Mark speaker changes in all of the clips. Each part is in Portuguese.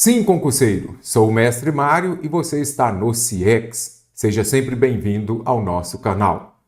Speaker 1: Sim, concurseiro, sou o Mestre Mário e você está no CIEX. Seja sempre bem-vindo ao nosso canal.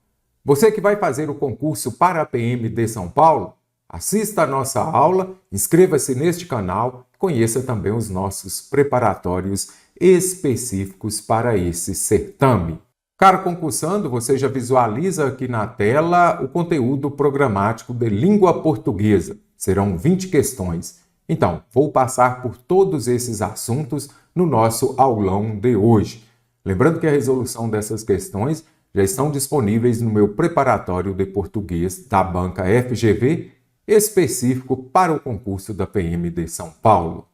Speaker 1: Você que vai fazer o concurso para a PM de São Paulo, assista a nossa aula, inscreva-se neste canal e conheça também os nossos preparatórios específicos para esse certame. Caro concursando, você já visualiza aqui na tela o conteúdo programático de língua portuguesa. Serão 20 questões. Então, vou passar por todos esses assuntos no nosso aulão de hoje. Lembrando que a resolução dessas questões já estão disponíveis no meu preparatório de português da banca FGV, específico para o concurso da PM de São Paulo.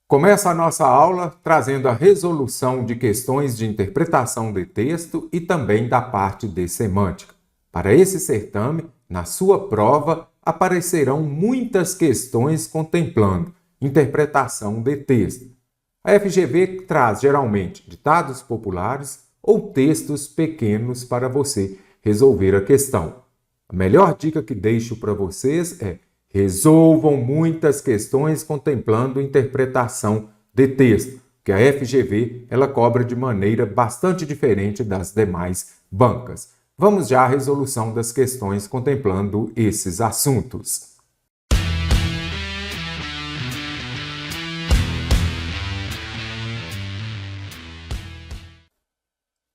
Speaker 1: Começa a nossa aula trazendo a resolução de questões de interpretação de texto e também da parte de semântica. Para esse certame, na sua prova, aparecerão muitas questões contemplando interpretação de texto. A FGV traz geralmente ditados populares ou textos pequenos para você resolver a questão. A melhor dica que deixo para vocês é: resolvam muitas questões contemplando interpretação de texto, que a FGV ela cobra de maneira bastante diferente das demais bancas. Vamos já à resolução das questões contemplando esses assuntos.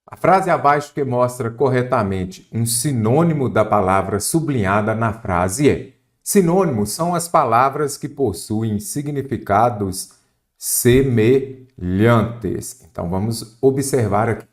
Speaker 1: A frase abaixo que mostra corretamente um sinônimo da palavra sublinhada na frase é: sinônimos são as palavras que possuem significados semelhantes. Então vamos observar aqui.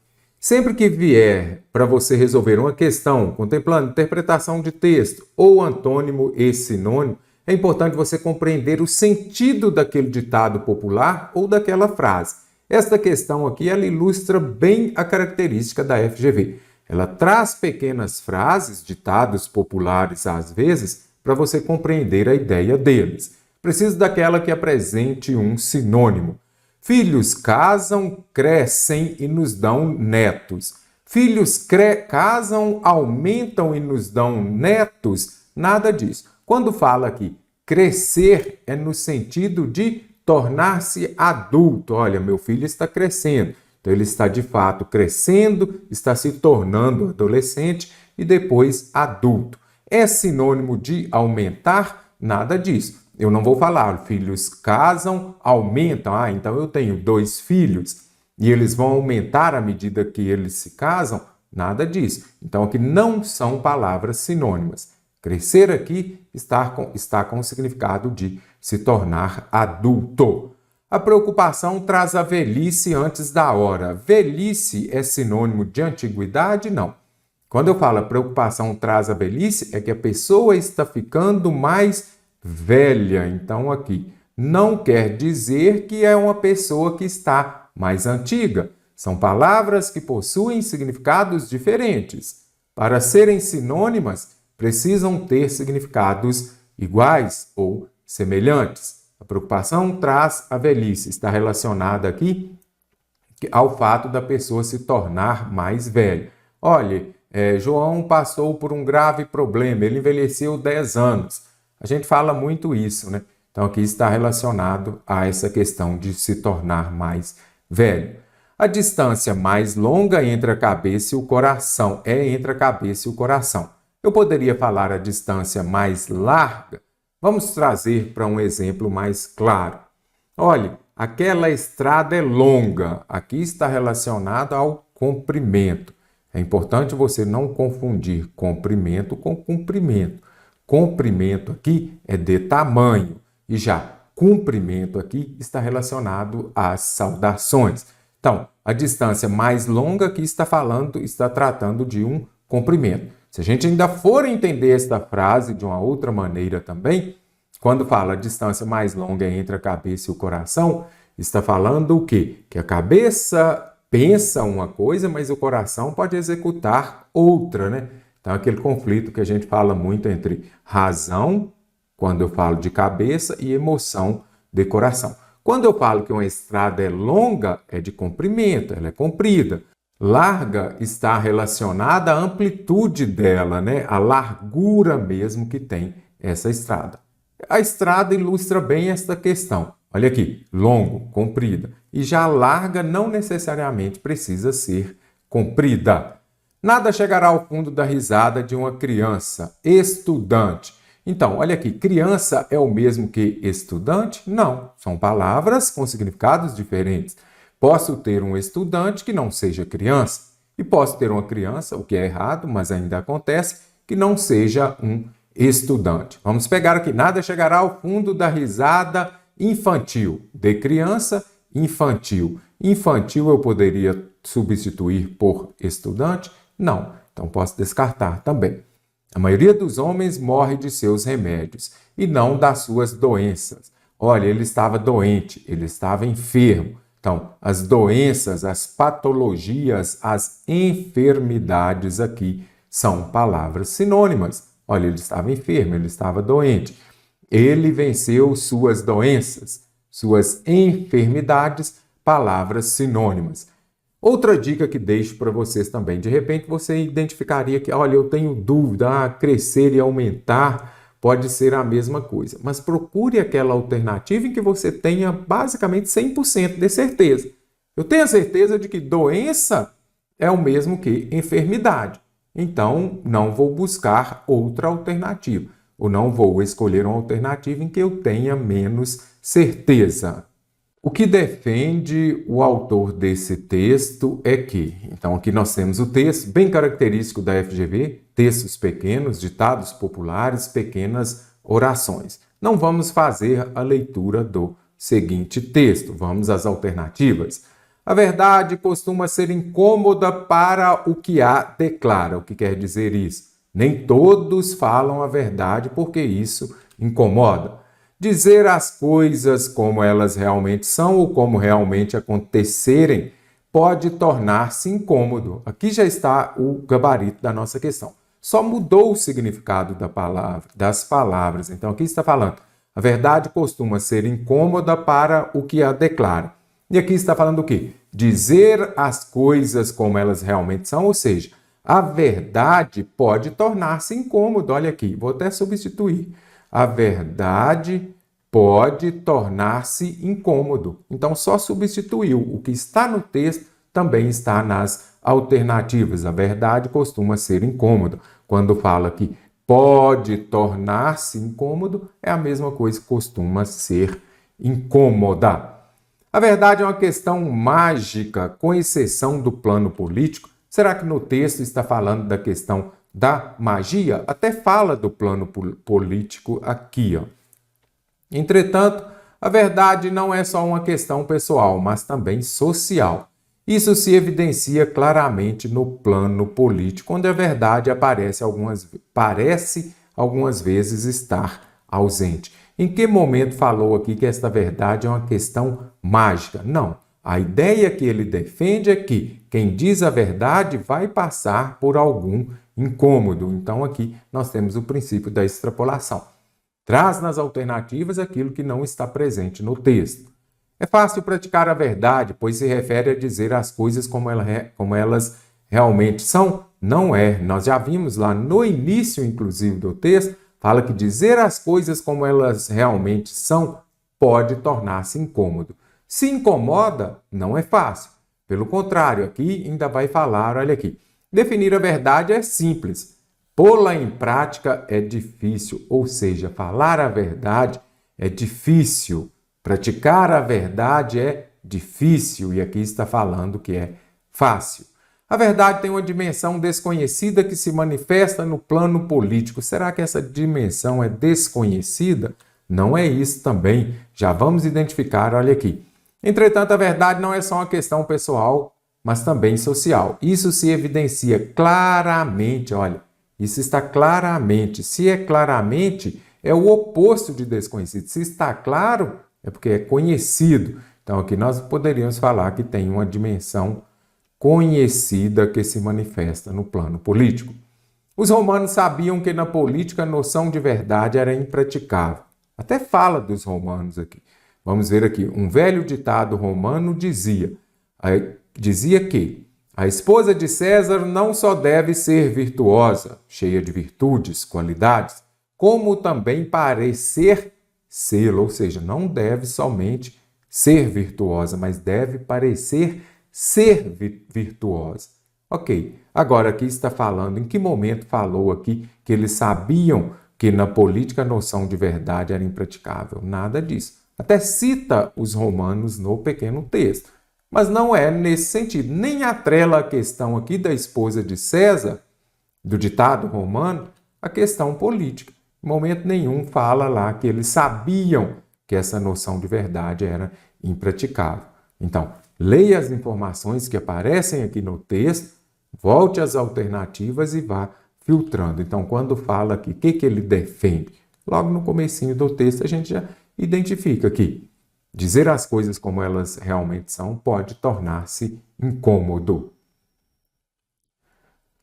Speaker 1: Sempre que vier para você resolver uma questão contemplando interpretação de texto ou antônimo e sinônimo, é importante você compreender o sentido daquele ditado popular ou daquela frase. Esta questão aqui, ela ilustra bem a característica da FGV. Ela traz pequenas frases, ditados populares às vezes, para você compreender a ideia deles. Preciso daquela que apresente um sinônimo. Filhos casam, crescem e nos dão netos. Filhos casam, aumentam e nos dão netos? Nada disso. Quando fala aqui crescer, é no sentido de tornar-se adulto. Olha, meu filho está crescendo. Então, ele está de fato crescendo, está se tornando adolescente e depois adulto. É sinônimo de aumentar? Nada disso. Eu não vou falar, filhos casam, aumentam. Então eu tenho 2 filhos e eles vão aumentar à medida que eles se casam? Nada disso. Então aqui não são palavras sinônimas. Crescer aqui está com o significado de se tornar adulto. A preocupação traz a velhice antes da hora. Velhice é sinônimo de antiguidade? Não. Quando eu falo a preocupação traz a velhice, é que a pessoa está ficando mais velha. Então, aqui, não quer dizer que é uma pessoa que está mais antiga. São palavras que possuem significados diferentes. Para serem sinônimas, precisam ter significados iguais ou semelhantes. A preocupação traz a velhice. Está relacionada aqui ao fato da pessoa se tornar mais velha. Olha, João passou por um grave problema, ele envelheceu 10 anos. A gente fala muito isso, né? Então aqui está relacionado a essa questão de se tornar mais velho. A distância mais longa entre a cabeça e o coração é entre a cabeça e o coração. Eu poderia falar a distância mais larga? Vamos trazer para um exemplo mais claro. Olha, aquela estrada é longa. Aqui está relacionado ao comprimento. É importante você não confundir comprimento com comprimento. Comprimento aqui é de tamanho e já comprimento aqui está relacionado às saudações. Então, a distância mais longa aqui está tratando de um comprimento. Se a gente ainda for entender esta frase de uma outra maneira também, quando fala a distância mais longa entre a cabeça e o coração, está falando o quê? Que a cabeça pensa uma coisa, mas o coração pode executar outra, né? Então, aquele conflito que a gente fala muito entre razão, quando eu falo de cabeça, e emoção de coração. Quando eu falo que uma estrada é longa, é de comprimento, ela é comprida. Larga está relacionada à amplitude dela, né? A largura mesmo que tem essa estrada. A estrada ilustra bem esta questão. Olha aqui, longo, comprida. E já larga não necessariamente precisa ser comprida. Nada chegará ao fundo da risada de uma criança, estudante. Então, olha aqui, criança é o mesmo que estudante? Não, são palavras com significados diferentes. Posso ter um estudante que não seja criança, e posso ter uma criança, o que é errado, mas ainda acontece, que não seja um estudante. Vamos pegar aqui, nada chegará ao fundo da risada infantil. De criança, infantil. Infantil eu poderia substituir por estudante? Não, então posso descartar também. A maioria dos homens morre de seus remédios e não das suas doenças. Olha, ele estava doente, ele estava enfermo. Então, as doenças, as patologias, as enfermidades aqui são palavras sinônimas. Olha, ele estava enfermo, ele estava doente. Ele venceu suas doenças, suas enfermidades, palavras sinônimas. Outra dica que deixo para vocês também, de repente você identificaria que, olha, eu tenho dúvida, crescer e aumentar pode ser a mesma coisa, mas procure aquela alternativa em que você tenha basicamente 100% de certeza. Eu tenho a certeza de que doença é o mesmo que enfermidade, então não vou buscar outra alternativa, ou não vou escolher uma alternativa em que eu tenha menos certeza. O que defende o autor desse texto é que, então aqui nós temos o texto bem característico da FGV, textos pequenos, ditados populares, pequenas orações. Não vamos fazer a leitura do seguinte texto, vamos às alternativas. A verdade costuma ser incômoda para o que a declara. O que quer dizer isso? Nem todos falam a verdade porque isso incomoda. Dizer as coisas como elas realmente são ou como realmente acontecerem pode tornar-se incômodo. Aqui já está o gabarito da nossa questão. Só mudou o significado das palavras. Então aqui está falando, a verdade costuma ser incômoda para o que a declara. E aqui está falando o quê? Dizer as coisas como elas realmente são, ou seja, a verdade pode tornar-se incômodo. Olha aqui, vou até substituir. A verdade pode tornar-se incômodo. Então, só substituiu. O que está no texto também está nas alternativas. A verdade costuma ser incômoda. Quando fala que pode tornar-se incômodo, é a mesma coisa que costuma ser incômoda. A verdade é uma questão mágica, com exceção do plano político. Será que no texto está falando da questão da magia? Até fala do plano político aqui, ó. Entretanto, a verdade não é só uma questão pessoal, mas também social. Isso se evidencia claramente no plano político, onde a verdade parece algumas vezes estar ausente. Em que momento falou aqui que esta verdade é uma questão mágica? Não. A ideia que ele defende é que quem diz a verdade vai passar por algum incômodo. Então, aqui nós temos o princípio da extrapolação. Traz nas alternativas aquilo que não está presente no texto. É fácil praticar a verdade, pois se refere a dizer as coisas como elas realmente são? Não é. Nós já vimos lá no início, inclusive, do texto, fala que dizer as coisas como elas realmente são pode tornar-se incômodo. Se incomoda, não é fácil. Pelo contrário, aqui ainda vai falar, olha aqui, definir a verdade é simples, pô-la em prática é difícil, ou seja, falar a verdade é difícil, praticar a verdade é difícil, e aqui está falando que é fácil. A verdade tem uma dimensão desconhecida que se manifesta no plano político. Será que essa dimensão é desconhecida? Não é isso também. Já vamos identificar, olha aqui. Entretanto, a verdade não é só uma questão pessoal, mas também social. Isso se evidencia claramente, olha, isso está claramente. Se é claramente, é o oposto de desconhecido. Se está claro, é porque é conhecido. Então, aqui nós poderíamos falar que tem uma dimensão conhecida que se manifesta no plano político. Os romanos sabiam que na política a noção de verdade era impraticável. Até fala dos romanos aqui. Vamos ver aqui, um velho ditado romano dizia que a esposa de César não só deve ser virtuosa, cheia de virtudes, qualidades, como também parecer sê-lo, ou seja, não deve somente ser virtuosa, mas deve parecer ser virtuosa. Ok, agora aqui está falando, em que momento falou aqui que eles sabiam que na política a noção de verdade era impraticável? Nada disso. Até cita os romanos no pequeno texto, mas não é nesse sentido. Nem atrela a questão aqui da esposa de César, do ditado romano, a questão política. Em momento nenhum fala lá que eles sabiam que essa noção de verdade era impraticável. Então, leia as informações que aparecem aqui no texto, volte às alternativas e vá filtrando. Então, quando fala aqui, o que ele defende? Logo no comecinho do texto, a gente já identifica que dizer as coisas como elas realmente são pode tornar-se incômodo.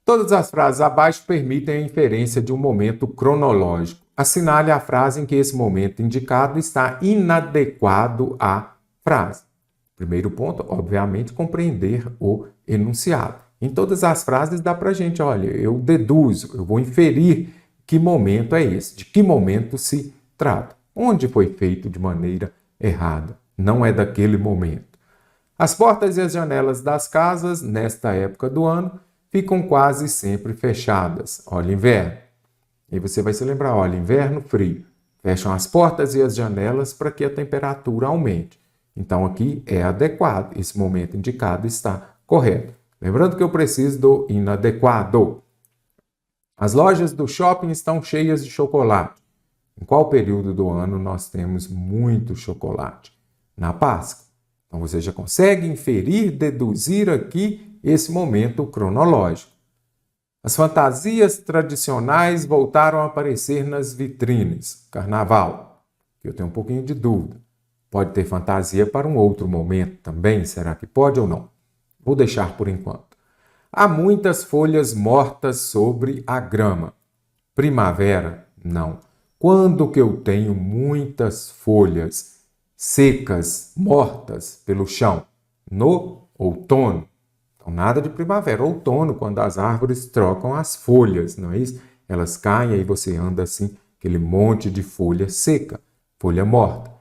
Speaker 1: Todas as frases abaixo permitem a inferência de um momento cronológico. Assinale a frase em que esse momento indicado está inadequado à frase. Primeiro ponto, obviamente, compreender o enunciado. Em todas as frases dá para a gente, olha, eu deduzo, eu vou inferir que momento é esse, de que momento se trata. Onde foi feito de maneira errada. Não é daquele momento. As portas e as janelas das casas, nesta época do ano, ficam quase sempre fechadas. Olha, inverno. E você vai se lembrar, olha, inverno, frio. Fecham as portas e as janelas para que a temperatura aumente. Então, aqui é adequado. Esse momento indicado está correto. Lembrando que eu preciso do inadequado. As lojas do shopping estão cheias de chocolate. Em qual período do ano nós temos muito chocolate? Na Páscoa. Então, você já consegue inferir, deduzir aqui esse momento cronológico. As fantasias tradicionais voltaram a aparecer nas vitrines. Carnaval. Eu tenho um pouquinho de dúvida. Pode ter fantasia para um outro momento também? Será que pode ou não? Vou deixar por enquanto. Há muitas folhas mortas sobre a grama. Primavera? Não. Quando que eu tenho muitas folhas secas, mortas pelo chão? No outono. Então, nada de primavera. Outono, quando as árvores trocam as folhas, não é isso? Elas caem e você anda assim, aquele monte de folha seca, folha morta.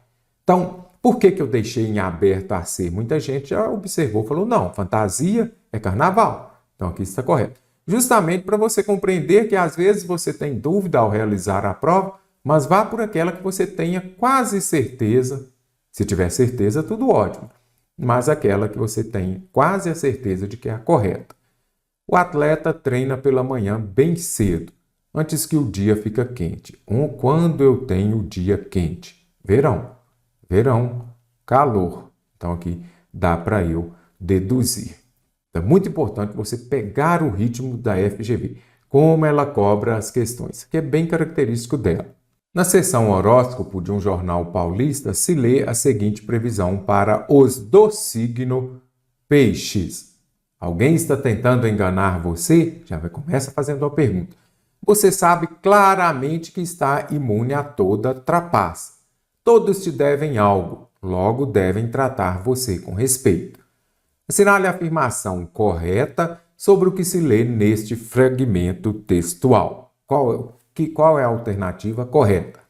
Speaker 1: Então, por que eu deixei em aberto a ser? Muita gente já observou, falou, não, fantasia é carnaval. Então, aqui está correto. Justamente para você compreender que às vezes você tem dúvida ao realizar a prova, mas vá por aquela que você tenha quase certeza. Se tiver certeza, tudo ótimo. Mas aquela que você tem quase a certeza de que é a correta. O atleta treina pela manhã bem cedo, antes que o dia fica quente. Quando eu tenho o dia quente? Verão. Verão, calor. Então aqui dá para eu deduzir. É muito importante você pegar o ritmo da FGV, como ela cobra as questões, que é bem característico dela. Na seção horóscopo de um jornal paulista, se lê a seguinte previsão para os do signo Peixes. Alguém está tentando enganar você? Já começa fazendo a pergunta. Você sabe claramente que está imune a toda trapaça. Todos te devem algo, logo devem tratar você com respeito. Assinale a afirmação correta sobre o que se lê neste fragmento textual. Qual é a alternativa correta?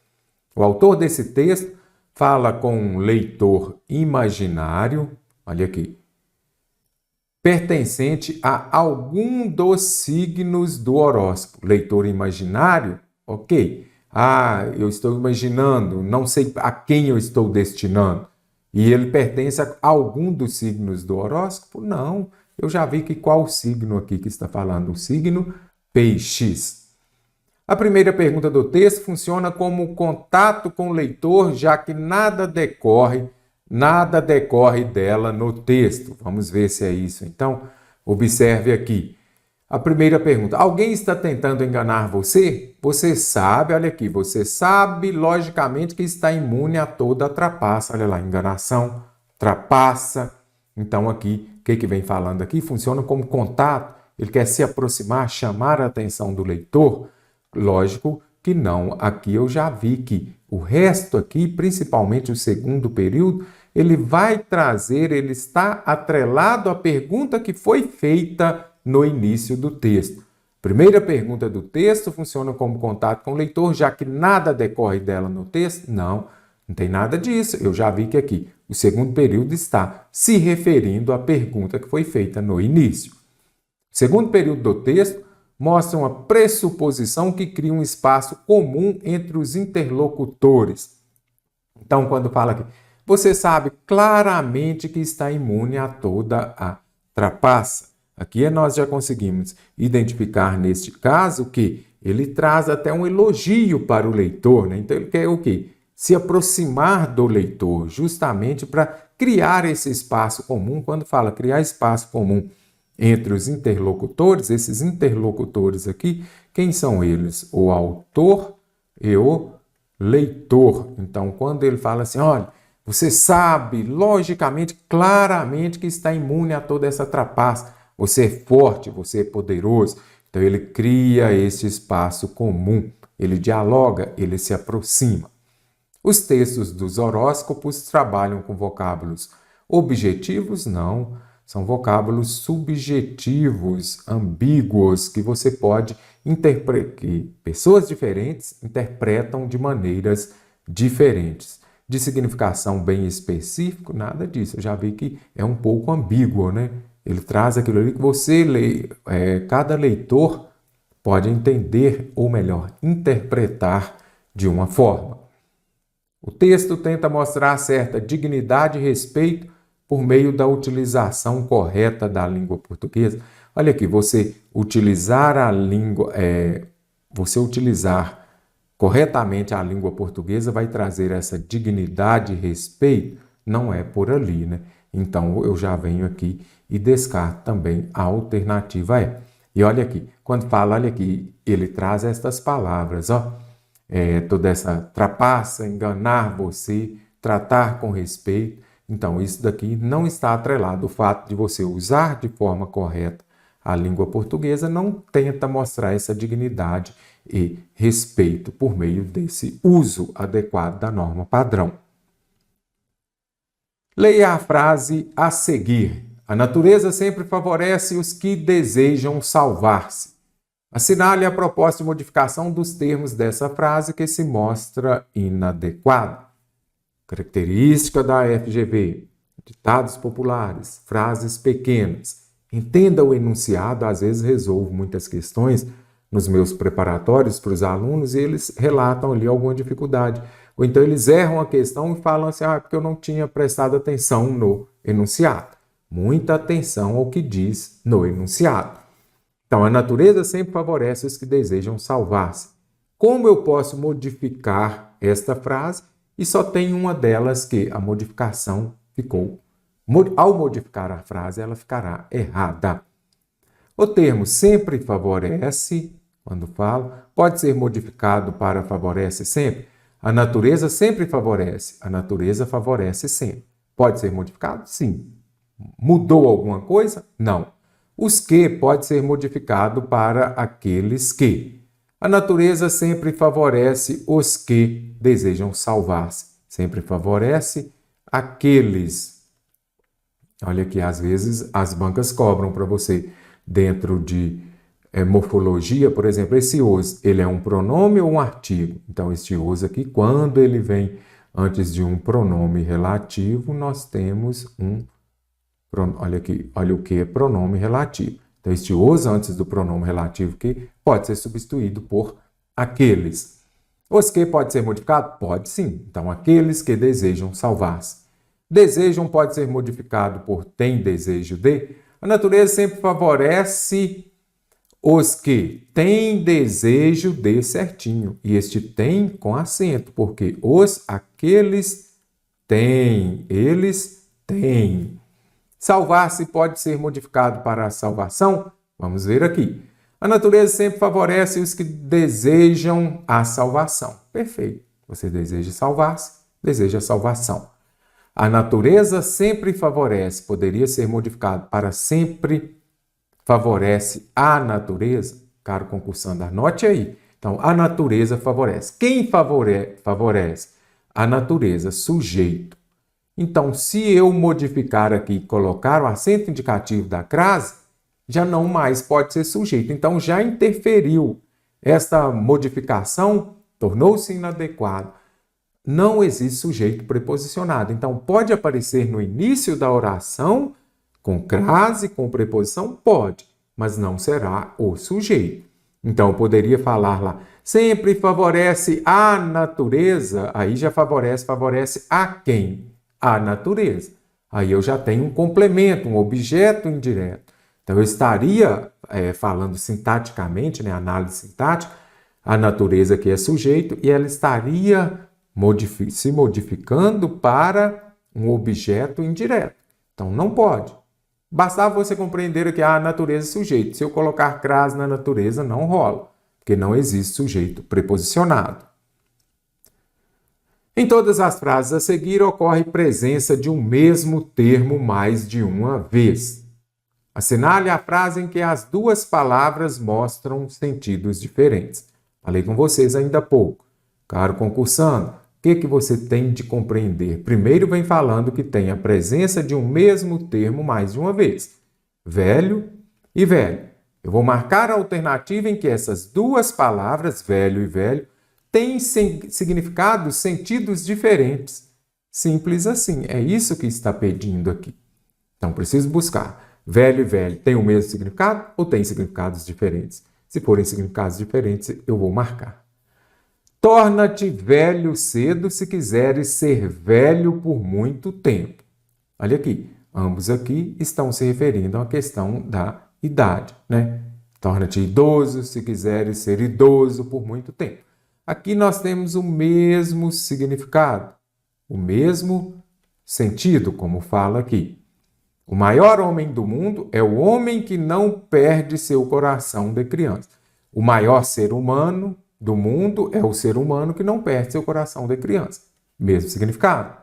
Speaker 1: O autor desse texto fala com um leitor imaginário, olha aqui, pertencente a algum dos signos do horóscopo. Leitor imaginário? Ok. Eu estou imaginando, não sei a quem eu estou destinando. E ele pertence a algum dos signos do horóscopo? Não. Eu já vi que qual signo aqui que está falando? O signo Peixes. A primeira pergunta do texto funciona como contato com o leitor, já que nada decorre dela no texto. Vamos ver se é isso. Então, observe aqui. A primeira pergunta, alguém está tentando enganar você? Você sabe, olha aqui, você sabe logicamente que está imune a toda trapaça. Olha lá, enganação, trapaça. Então aqui, o que vem falando aqui? Funciona como contato. Ele quer se aproximar, chamar a atenção do leitor. Lógico que não. Aqui eu já vi que o resto aqui, principalmente o segundo período, ele vai trazer, ele está atrelado à pergunta que foi feita no início do texto. Primeira pergunta do texto funciona como contato com o leitor, já que nada decorre dela no texto? Não. Não tem nada disso. Eu já vi que aqui o segundo período está se referindo à pergunta que foi feita no início. O segundo período do texto mostra uma pressuposição que cria um espaço comum entre os interlocutores. Então, quando fala aqui, você sabe claramente que está imune a toda a trapaça. Aqui nós já conseguimos identificar, neste caso, que ele traz até um elogio para o leitor, né? Então, ele quer o quê? Se aproximar do leitor, justamente para criar esse espaço comum. Quando fala criar espaço comum entre os interlocutores, esses interlocutores aqui, quem são eles? O autor e o leitor. Então, quando ele fala assim, olha, você sabe, logicamente, claramente que está imune a toda essa trapaça. Você é forte, você é poderoso. Então, ele cria esse espaço comum. Ele dialoga, ele se aproxima. Os textos dos horóscopos trabalham com vocábulos objetivos? Não. São vocábulos subjetivos, ambíguos, que você pode interpretar, que pessoas diferentes interpretam de maneiras diferentes. De significação bem específico, nada disso. Eu já vi que é um pouco ambíguo, né? Ele traz aquilo ali que você lê, cada leitor pode entender, ou melhor, interpretar de uma forma. O texto tenta mostrar certa dignidade e respeito por meio da utilização correta da língua portuguesa. Olha aqui, você utilizar corretamente a língua portuguesa vai trazer essa dignidade e respeito? Não é por ali, né? Então, eu já venho aqui e descarto também a alternativa é. E olha aqui, quando fala, olha aqui, ele traz estas palavras, ó. Toda essa trapaça, enganar você, tratar com respeito. Então, isso daqui não está atrelado. O fato de você usar de forma correta a língua portuguesa não tenta mostrar essa dignidade e respeito por meio desse uso adequado da norma padrão. Leia a frase a seguir. A natureza sempre favorece os que desejam salvar-se. Assinale a proposta de modificação dos termos dessa frase que se mostra inadequada. Característica da FGV. Ditados populares, frases pequenas. Entenda o enunciado, às vezes resolvo muitas questões nos meus preparatórios para os alunos e eles relatam ali alguma dificuldade. Ou então eles erram a questão e falam assim, porque eu não tinha prestado atenção no enunciado. Muita atenção ao que diz no enunciado. Então, a natureza sempre favorece os que desejam salvar-se. Como eu posso modificar esta frase? E só tem uma delas que a modificação ficou. Ao modificar a frase, ela ficará errada. O termo sempre favorece, quando falo, pode ser modificado para favorece sempre. A natureza sempre favorece. A natureza favorece sempre. Pode ser modificado? Sim. Mudou alguma coisa? Não. Os que pode ser modificado para aqueles que. A natureza sempre favorece os que desejam salvar-se. Sempre favorece aqueles. Olha aqui, às vezes as bancas cobram para você, dentro de morfologia, por exemplo, esse os, ele é um pronome ou um artigo? Então, este os aqui, quando ele vem antes de um pronome relativo, nós temos olha aqui, olha o que é pronome relativo. Então, este os antes do pronome relativo que pode ser substituído por aqueles. Os que pode ser modificado? Pode sim. Então, aqueles que desejam salvar-se. Desejam pode ser modificado por tem desejo de. A natureza sempre favorece os que têm desejo de certinho. E este tem com acento, porque aqueles têm, eles têm. Salvar-se pode ser modificado para a salvação? Vamos ver aqui. A natureza sempre favorece os que desejam a salvação. Perfeito. Você deseja salvar-se, deseja a salvação. A natureza sempre favorece, poderia ser modificado para sempre favorece a natureza. Caro concursando, anote aí. Então, a natureza favorece. Quem favorece? A natureza, sujeito. Então, se eu modificar aqui e colocar o acento indicativo da crase, já não mais pode ser sujeito. Então, já interferiu. Esta modificação tornou-se inadequada. não existe sujeito preposicionado. Então, pode aparecer no início da oração, com crase, com preposição? Pode, mas não será o sujeito. Então, eu poderia falar lá, sempre favorece a natureza, aí já favorece a quem? A natureza. Aí eu já tenho um complemento, um objeto indireto. Então, eu estaria falando sintaticamente, né, análise sintática, a natureza que é sujeito, e ela estaria se modificando para um objeto indireto. Então, não pode. Bastava você compreender que a natureza é sujeito. Se eu colocar crase na natureza, não rola, porque não existe sujeito preposicionado. Em todas as frases a seguir, ocorre presença de um mesmo termo mais de uma vez. Assinale a frase em que as duas palavras mostram sentidos diferentes. Falei com vocês ainda há pouco. Caro concursando, o que você tem de compreender? Primeiro vem falando que tem a presença de um mesmo termo mais de uma vez. Velho e velho. Eu vou marcar a alternativa em que essas duas palavras, velho e velho, têm significados, sentidos diferentes. Simples assim. É isso que está pedindo aqui. Então, preciso buscar. Velho e velho tem o mesmo significado ou tem significados diferentes? Se forem significados diferentes, eu vou marcar. Torna-te velho cedo se quiseres ser velho por muito tempo. Olha aqui, ambos aqui estão se referindo a uma questão da idade, né? Torna-te idoso se quiseres ser idoso por muito tempo. Aqui nós temos o mesmo significado, o mesmo sentido, como fala aqui. O maior homem do mundo é o homem que não perde seu coração de criança. O maior ser humano do mundo é o ser humano que não perde seu coração de criança. Mesmo significado.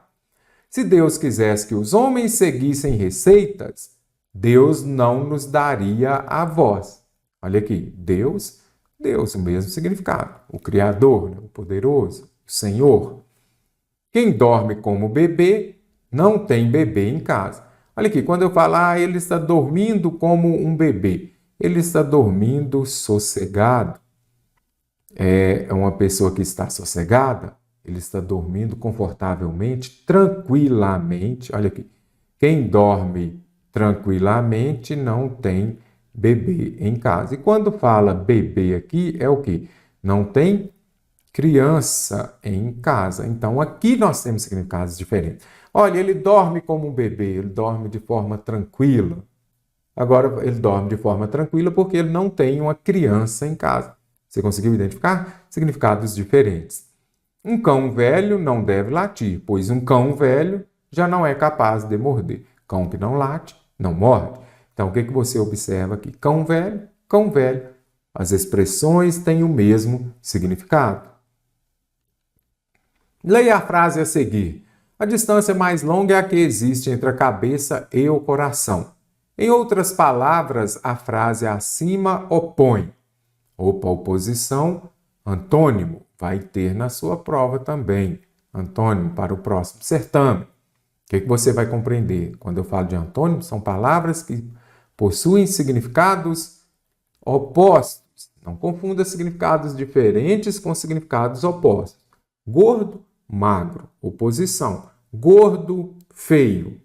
Speaker 1: Se Deus quisesse que os homens seguissem receitas, Deus não nos daria a voz. Olha aqui, Deus, o mesmo significado. O Criador, o Poderoso, o Senhor. Quem dorme como bebê, não tem bebê em casa. Olha aqui, quando eu falar, ele está dormindo como um bebê. Ele está dormindo sossegado. É uma pessoa que está sossegada, ele está dormindo confortavelmente, tranquilamente. Olha aqui, quem dorme tranquilamente não tem bebê em casa. E quando fala bebê aqui, é o quê? Não tem criança em casa. Então, aqui nós temos significados diferentes. Olha, ele dorme como um bebê, ele dorme de forma tranquila. Agora, ele dorme de forma tranquila porque ele não tem uma criança em casa. Você conseguiu identificar? Significados diferentes. Um cão velho não deve latir, pois um cão velho já não é capaz de morder. Cão que não late, não morde. Então, o que você observa aqui? Cão velho, cão velho. As expressões têm o mesmo significado. Leia a frase a seguir. A distância mais longa é a que existe entre a cabeça e o coração. Em outras palavras, a frase acima opõe. Opa, oposição, antônimo, vai ter na sua prova também. Antônimo para o próximo certame. O que você vai compreender? Quando eu falo de antônimo, são palavras que possuem significados opostos. Não confunda significados diferentes com significados opostos. Gordo, magro, oposição. Gordo, feio.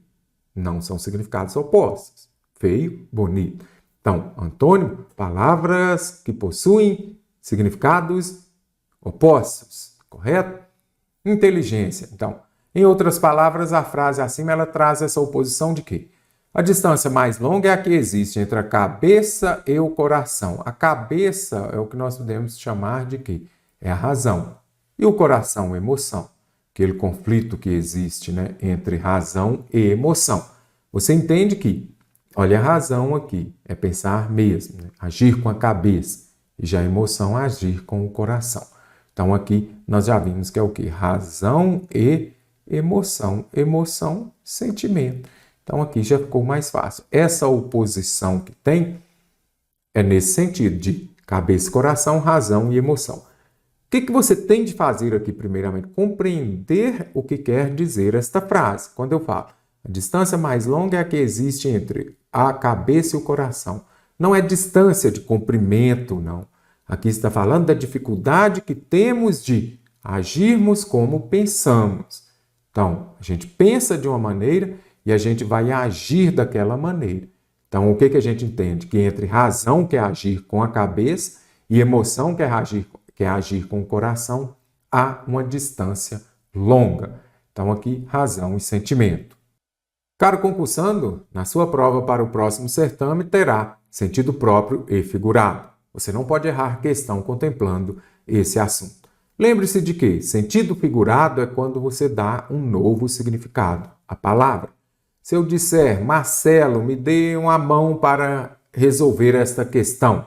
Speaker 1: Não são significados opostos. Feio, bonito. Então, antônimo, palavras que possuem significados opostos, correto? Inteligência. Então, em outras palavras, a frase acima ela traz essa oposição de quê? A distância mais longa é a que existe entre a cabeça e o coração. A cabeça é o que nós podemos chamar de quê? É a razão. E o coração, emoção. Aquele conflito que existe, né, entre razão e emoção. Você entende que olha a razão aqui, é pensar mesmo, né? Agir com a cabeça. E já a emoção, agir com o coração. Então, aqui nós já vimos que é o quê? Razão e emoção. Emoção, sentimento. Então, aqui já ficou mais fácil. Essa oposição que tem é nesse sentido de cabeça e coração, razão e emoção. O que você tem de fazer aqui, primeiramente? Compreender o que quer dizer esta frase. Quando eu falo, a distância mais longa é a que existe entre a cabeça e o coração. Não é distância de comprimento, não. Aqui está falando da dificuldade que temos de agirmos como pensamos. Então, a gente pensa de uma maneira e a gente vai agir daquela maneira. Então, o que a gente entende? Que entre razão, que é agir com a cabeça, e emoção, que é agir com o coração, há uma distância longa. Então, aqui, razão e sentimento. Caro concursando, na sua prova para o próximo certame terá sentido próprio e figurado. Você não pode errar questão contemplando esse assunto. Lembre-se de que sentido figurado é quando você dá um novo significado à palavra. Se eu disser, Marcelo, me dê uma mão para resolver esta questão,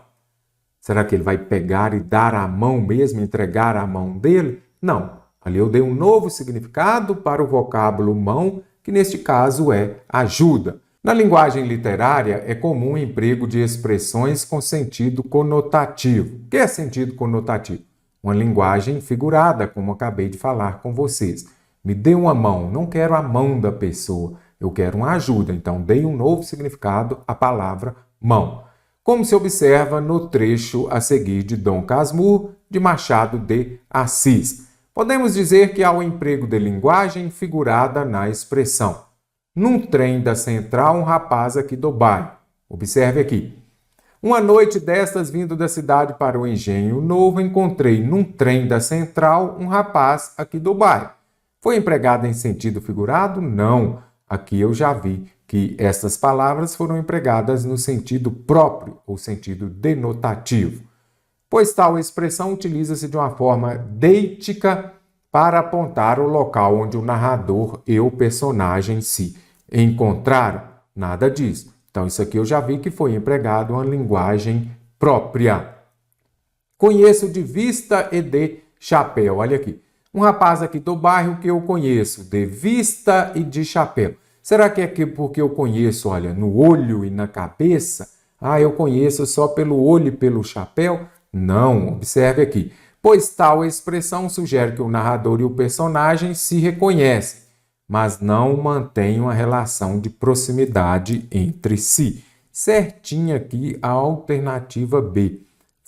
Speaker 1: será que ele vai pegar e dar a mão mesmo, entregar a mão dele? Não. Ali eu dei um novo significado para o vocábulo mão, que neste caso é ajuda. Na linguagem literária, é comum o emprego de expressões com sentido conotativo. O que é sentido conotativo? Uma linguagem figurada, como acabei de falar com vocês. Me dê uma mão, não quero a mão da pessoa, eu quero uma ajuda. Então, dei um novo significado à palavra mão. Como se observa no trecho a seguir de Dom Casmurro, de Machado de Assis. Podemos dizer que há o emprego de linguagem figurada na expressão. Num trem da Central, um rapaz aqui do bairro. Observe aqui. Uma noite destas, vindo da cidade para o Engenho Novo, encontrei num trem da Central um rapaz aqui do bairro. Foi empregado em sentido figurado? Não. Aqui eu já vi que estas palavras foram empregadas no sentido próprio ou sentido denotativo, pois tal expressão utiliza-se de uma forma deítica para apontar o local onde o narrador e o personagem se encontraram. Nada disso. Então, isso aqui eu já vi que foi empregado uma linguagem própria. Conheço de vista e de chapéu. Olha aqui. Um rapaz aqui do bairro que eu conheço de vista e de chapéu. Será que é porque eu conheço, olha, no olho e na cabeça? Ah, eu conheço só pelo olho e pelo chapéu? Não, observe aqui. Pois tal expressão sugere que o narrador e o personagem se reconhecem, mas não mantêm uma relação de proximidade entre si. Certinho aqui a alternativa B.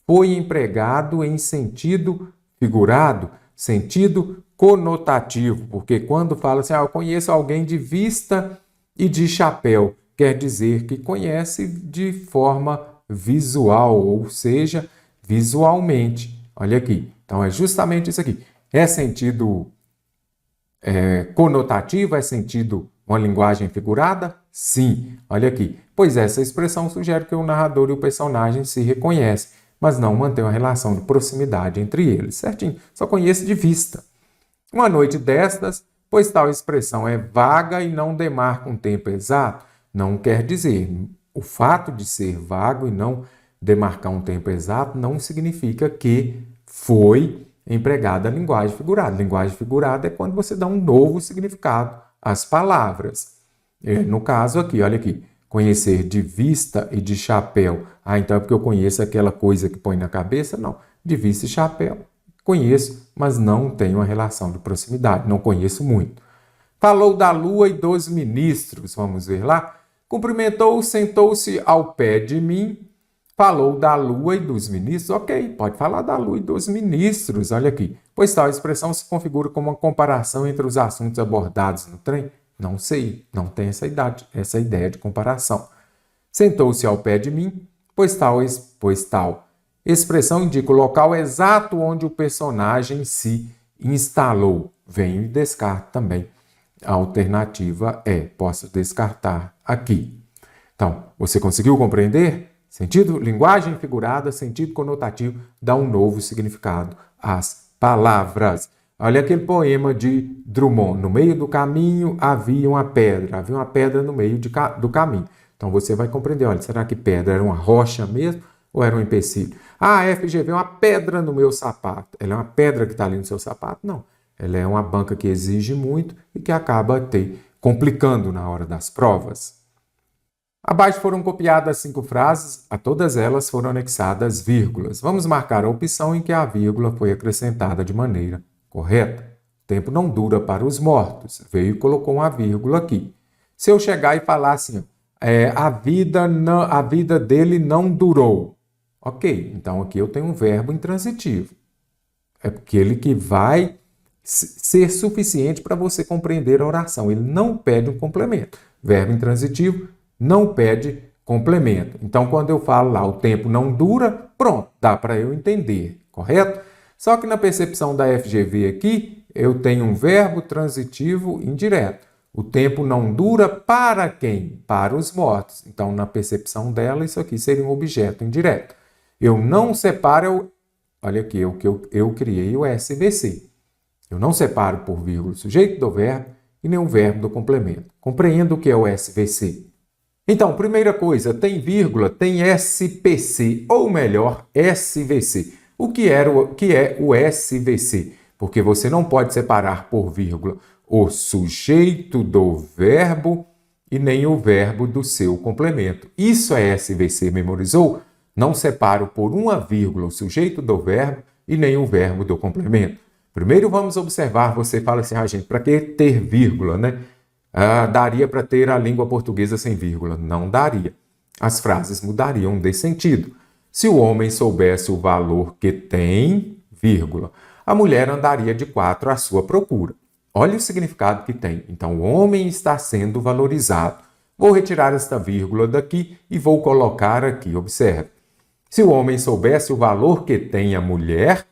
Speaker 1: Foi empregado em sentido figurado, sentido conotativo, porque quando fala assim, eu conheço alguém de vista e de chapéu, quer dizer que conhece de forma visual, ou seja, visualmente. Olha aqui. Então, é justamente isso aqui. É sentido conotativo? É sentido uma linguagem figurada? Sim. Olha aqui. Pois essa expressão sugere que o narrador e o personagem se reconhecem, mas não mantém uma relação de proximidade entre eles. Certinho. Só conhece de vista. Uma noite destas, pois tal expressão é vaga e não demarca um tempo exato, não quer dizer. O fato de ser vago e não demarcar um tempo exato não significa que foi empregada a linguagem figurada. Linguagem figurada é quando você dá um novo significado às palavras. No caso aqui, olha aqui, conhecer de vista e de chapéu. Ah, então é porque eu conheço aquela coisa que põe na cabeça? Não, de vista e chapéu. Conheço, mas não tenho uma relação de proximidade, não conheço muito. Falou da lua e dos ministros, vamos ver lá. Cumprimentou, sentou-se ao pé de mim. Falou da lua e dos ministros, ok, pode falar da lua e dos ministros, olha aqui. Pois tal expressão se configura como uma comparação entre os assuntos abordados no trem? Não sei, não tem essa ideia de comparação. Sentou-se ao pé de mim, pois tal expressão indica o local exato onde o personagem se instalou. Venho e descarto também. A alternativa é, posso descartar aqui. Então, você conseguiu compreender? Sentido, linguagem figurada, sentido conotativo, dá um novo significado às palavras. Olha aquele poema de Drummond. No meio do caminho havia uma pedra no meio do caminho. Então você vai compreender, olha, será que pedra era uma rocha mesmo ou era um empecilho? Ah, FGV, uma pedra no meu sapato. Ela é uma pedra que está ali no seu sapato? Não. Ela é uma banca que exige muito e que acaba complicando na hora das provas. Abaixo foram copiadas 5 frases, a todas elas foram anexadas vírgulas. Vamos marcar a opção em que a vírgula foi acrescentada de maneira correta. O tempo não dura para os mortos. Veio e colocou uma vírgula aqui. Se eu chegar e falar assim, a vida dele não durou. Ok, então aqui eu tenho um verbo intransitivo. é aquele que vai ser suficiente para você compreender a oração. Ele não pede um complemento. Verbo intransitivo não pede complemento. Então, quando eu falo lá, o tempo não dura, pronto, dá para eu entender, correto? Só que na percepção da FGV aqui, eu tenho um verbo transitivo indireto. O tempo não dura para quem? Para os mortos. Então, na percepção dela, isso aqui seria um objeto indireto. Eu não separo, olha aqui, eu criei o SVC. Eu não separo por vírgula o sujeito do verbo e nem o verbo do complemento. Compreendo o que é o SVC. Então, primeira coisa, tem vírgula, tem SPC, ou melhor, SVC. O que é o SVC? Porque você não pode separar por vírgula o sujeito do verbo e nem o verbo do seu complemento. Isso é SVC, memorizou? Não separo por uma vírgula o sujeito do verbo e nem o verbo do complemento. Primeiro vamos observar, você fala assim, gente, para que ter vírgula, né? Daria para ter a língua portuguesa sem vírgula? Não daria. As frases mudariam de sentido. Se o homem soubesse o valor que tem, vírgula, a mulher andaria de 4 à sua procura. Olha o significado que tem. Então, o homem está sendo valorizado. Vou retirar esta vírgula daqui e vou colocar aqui. Observe. Se o homem soubesse o valor que tem a mulher,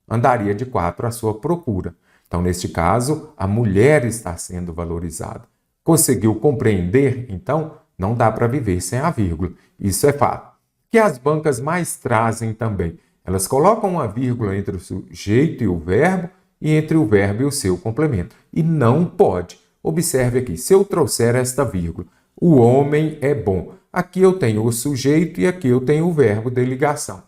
Speaker 1: andaria de 4 à sua procura. Então, neste caso, a mulher está sendo valorizada. Conseguiu compreender? Então, não dá para viver sem a vírgula. Isso é fato. Que as bancas mais trazem também. Elas colocam uma vírgula entre o sujeito e o verbo e entre o verbo e o seu complemento. E não pode. Observe aqui, se eu trouxer esta vírgula, o homem é bom. Aqui eu tenho o sujeito e aqui eu tenho o verbo de ligação.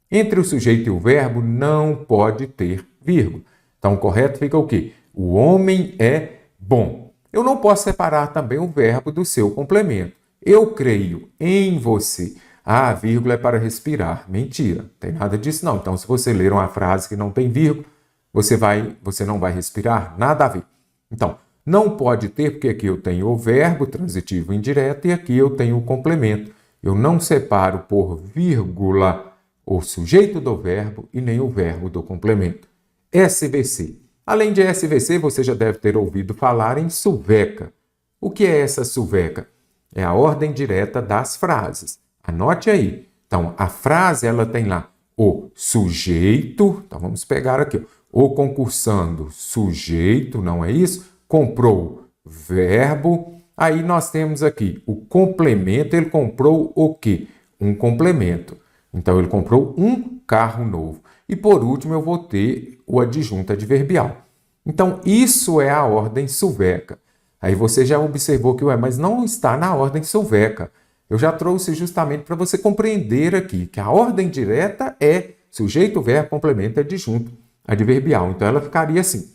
Speaker 1: Entre o sujeito e o verbo não pode ter vírgula. Então, o correto fica o quê? O homem é bom. Eu não posso separar também o verbo do seu complemento. Eu creio em você. A vírgula é para respirar. Mentira, não tem nada disso não. Então, se você ler uma frase que não tem vírgula, você não vai respirar? Nada a ver. Então, não pode ter, porque aqui eu tenho o verbo transitivo indireto e aqui eu tenho o complemento. Eu não separo por vírgula o sujeito do verbo e nem o verbo do complemento. SVC. Além de SVC, você já deve ter ouvido falar em suveca. O que é essa suveca? É a ordem direta das frases. Anote aí. Então, a frase ela tem lá o sujeito. Então, vamos pegar aqui. O concursando, sujeito, não é isso? Comprou, verbo. Aí nós temos aqui o complemento. Ele comprou o quê? Um complemento. Então, ele comprou um carro novo. E, por último, eu vou ter o adjunto adverbial. Então, isso é a ordem suveca. Aí você já observou que, mas não está na ordem suveca. Eu já trouxe justamente para você compreender aqui que a ordem direta é sujeito, verbo, complemento, adjunto adverbial. Então, ela ficaria assim.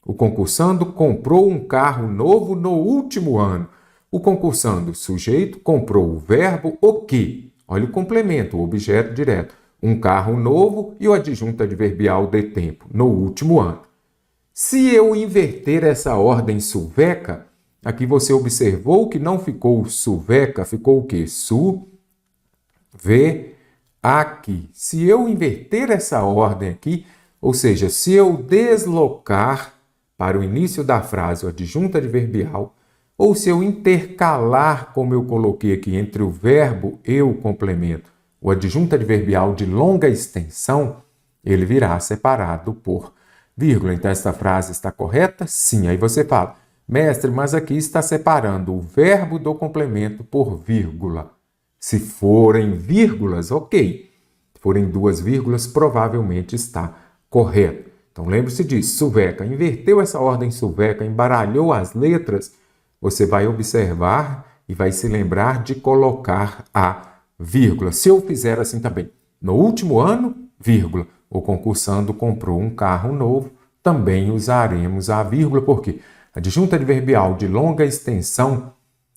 Speaker 1: O concursando comprou um carro novo no último ano. O concursando, sujeito, comprou o verbo o quê? Olha o complemento, o objeto direto. Um carro novo e o adjunto adverbial de tempo, no último ano. Se eu inverter essa ordem suveca, aqui você observou que não ficou suveca, ficou o quê? Aqui. Se eu inverter essa ordem aqui, ou seja, se eu deslocar para o início da frase o adjunto adverbial, ou se eu intercalar, como eu coloquei aqui, entre o verbo e o complemento, o adjunto adverbial de longa extensão, ele virá separado por vírgula. Então, esta frase está correta? Sim. Aí você fala, mestre, mas aqui está separando o verbo do complemento por vírgula. Se forem vírgulas, ok. Se forem 2 vírgulas, provavelmente está correto. Então, lembre-se disso. Suveca. Inverteu essa ordem suveca, embaralhou as letras, você vai observar e vai se lembrar de colocar a vírgula. Se eu fizer assim também, no último ano, vírgula, o concursando comprou um carro novo, também usaremos a vírgula, porque adjunto adverbial de longa extensão,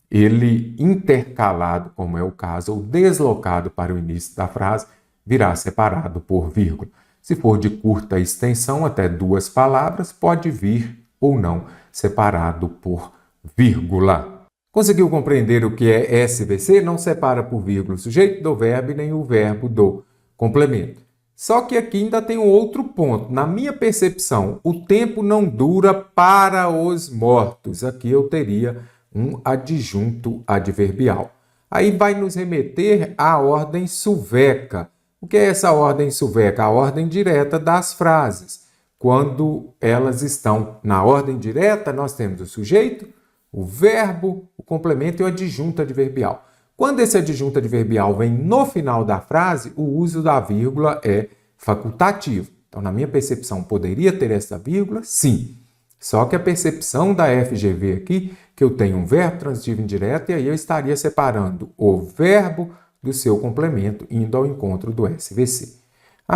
Speaker 1: ele intercalado, como é o caso, ou deslocado para o início da frase, virá separado por vírgula. Se for de curta extensão, até 2 palavras, pode vir ou não separado por vírgula. Conseguiu compreender o que é SVC? Não separa por vírgula o sujeito do verbo e nem o verbo do complemento. Só que aqui ainda tem um outro ponto. Na minha percepção, o tempo não dura para os mortos. Aqui eu teria um adjunto adverbial. Aí vai nos remeter à ordem sueca. O que é essa ordem sueca? A ordem direta das frases. Quando elas estão na ordem direta, nós temos o sujeito, o verbo, o complemento e o adjunto adverbial. Quando esse adjunto adverbial vem no final da frase, o uso da vírgula é facultativo. Então, na minha percepção, poderia ter essa vírgula? Sim. Só que a percepção da FGV aqui, que eu tenho um verbo transitivo indireto, e aí eu estaria separando o verbo do seu complemento, indo ao encontro do SVC.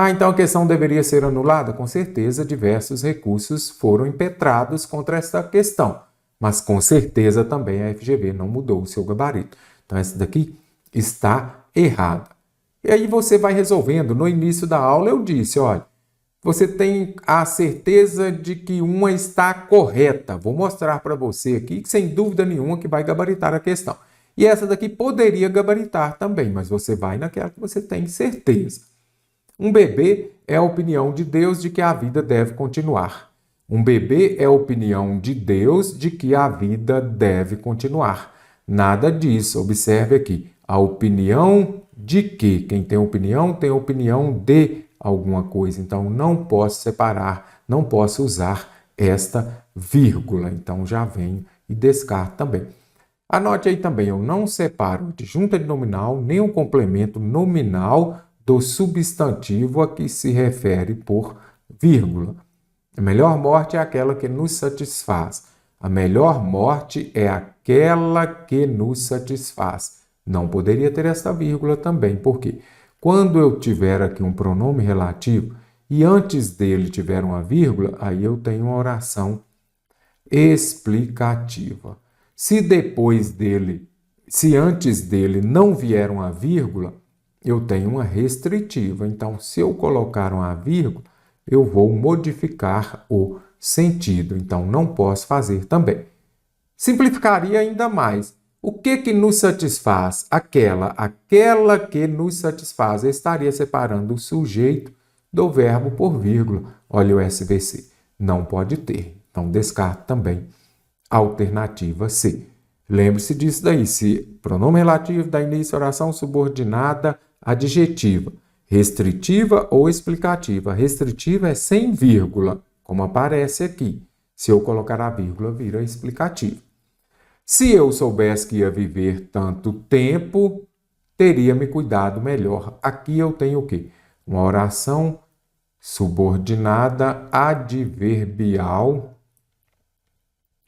Speaker 1: Então a questão deveria ser anulada? Com certeza, diversos recursos foram impetrados contra esta questão. Mas com certeza também a FGV não mudou o seu gabarito. Então essa daqui está errada. E aí você vai resolvendo. No início da aula eu disse, olha, você tem a certeza de que uma está correta. Vou mostrar para você aqui, sem dúvida nenhuma, que vai gabaritar a questão. E essa daqui poderia gabaritar também, mas você vai naquela que você tem certeza. Um bebê é a opinião de Deus de que a vida deve continuar. Um bebê é a opinião de Deus de que a vida deve continuar. Nada disso. Observe aqui. A opinião de que? Quem tem opinião de alguma coisa. Então, não posso separar, não posso usar esta vírgula. Então, já venho e descarto também. Anote aí também, eu não separo o adjunto nominal nem o complemento nominal do substantivo a que se refere por vírgula. A melhor morte é aquela que nos satisfaz. A melhor morte é aquela que nos satisfaz. Não poderia ter esta vírgula também, porque quando eu tiver aqui um pronome relativo e antes dele tiver uma vírgula, aí eu tenho uma oração explicativa. Se antes dele não vier uma vírgula, eu tenho uma restritiva. Então, se eu colocar uma vírgula, eu vou modificar o sentido. Então, não posso fazer também. Simplificaria ainda mais. O que nos satisfaz? Aquela que nos satisfaz. Eu estaria separando o sujeito do verbo por vírgula. Olha o SVC. Não pode ter. Então, descarto também a alternativa C. Lembre-se disso daí. Se pronome relativo dá início à oração subordinada adjetiva, restritiva ou explicativa. Restritiva é sem vírgula, como aparece aqui. Se eu colocar a vírgula, vira explicativa. Se eu soubesse que ia viver tanto tempo, teria me cuidado melhor. Aqui eu tenho o quê? Uma oração subordinada adverbial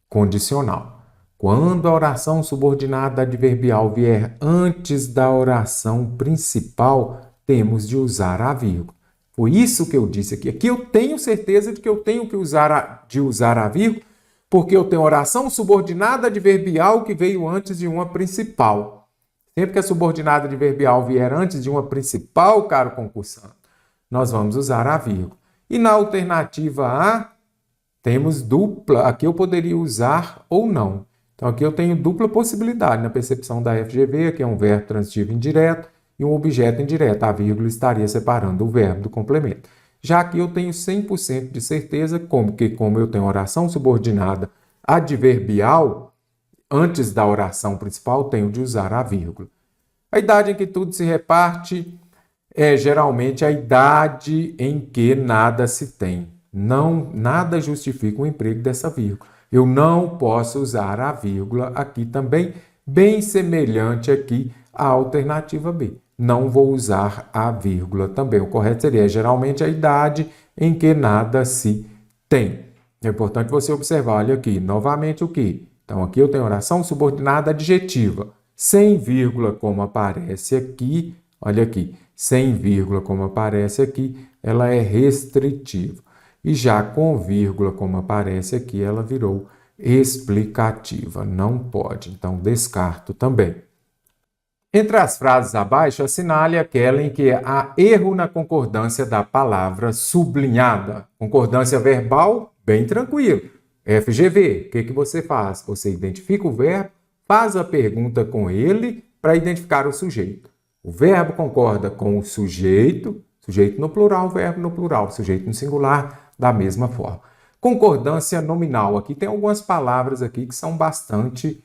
Speaker 1: condicional. Quando a oração subordinada adverbial vier antes da oração principal, temos de usar a vírgula. Foi isso que eu disse aqui. Aqui eu tenho certeza de que eu tenho que usar a vírgula, porque eu tenho oração subordinada adverbial que veio antes de uma principal. Sempre que a subordinada adverbial vier antes de uma principal, caro concursante, nós vamos usar a vírgula. E na alternativa A, temos dupla. Aqui eu poderia usar ou não. Então, aqui eu tenho dupla possibilidade na percepção da FGV, aqui é um verbo transitivo indireto e um objeto indireto. A vírgula estaria separando o verbo do complemento. Já aqui eu tenho 100% de certeza, como eu tenho oração subordinada adverbial, antes da oração principal, tenho de usar a vírgula. A idade em que tudo se reparte é geralmente a idade em que nada se tem. Nada justifica o emprego dessa vírgula. Eu não posso usar a vírgula aqui também, bem semelhante aqui à alternativa B. Não vou usar a vírgula também. O correto seria geralmente a idade em que nada se tem. É importante você observar, olha aqui, novamente o que? Então aqui eu tenho oração subordinada adjetiva, sem vírgula como aparece aqui, olha aqui, sem vírgula como aparece aqui, ela é restritiva. E já com vírgula, como aparece aqui, ela virou explicativa. Não pode. Então, descarto também. Entre as frases abaixo, assinale aquela em que há erro na concordância da palavra sublinhada. Concordância verbal, bem tranquilo. FGV, o que você faz? Você identifica o verbo, faz a pergunta com ele para identificar o sujeito. O verbo concorda com o sujeito, Sujeito no plural, verbo no plural. Sujeito no singular, da mesma forma. Concordância nominal. Aqui tem algumas palavras aqui que são bastante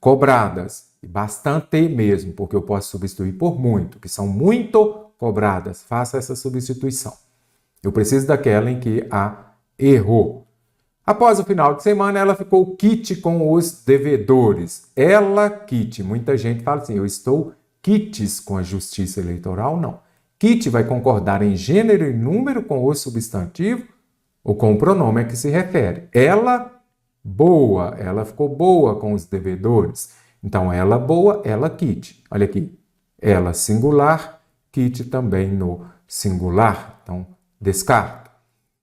Speaker 1: cobradas. Bastante mesmo, porque eu posso substituir por muito, que são muito cobradas. Faça essa substituição. Eu preciso daquela em que há erro. Após o final de semana, ela ficou quite com os devedores. Ela quite. Muita gente fala assim, eu estou quites com a justiça eleitoral. Não. Quite vai concordar em gênero e número com o substantivo ou com o pronome a que se refere. Ela, boa. Ela ficou boa com os devedores. Então, ela boa, ela quite. Olha aqui. Ela singular, quite também no singular. Então, descarta.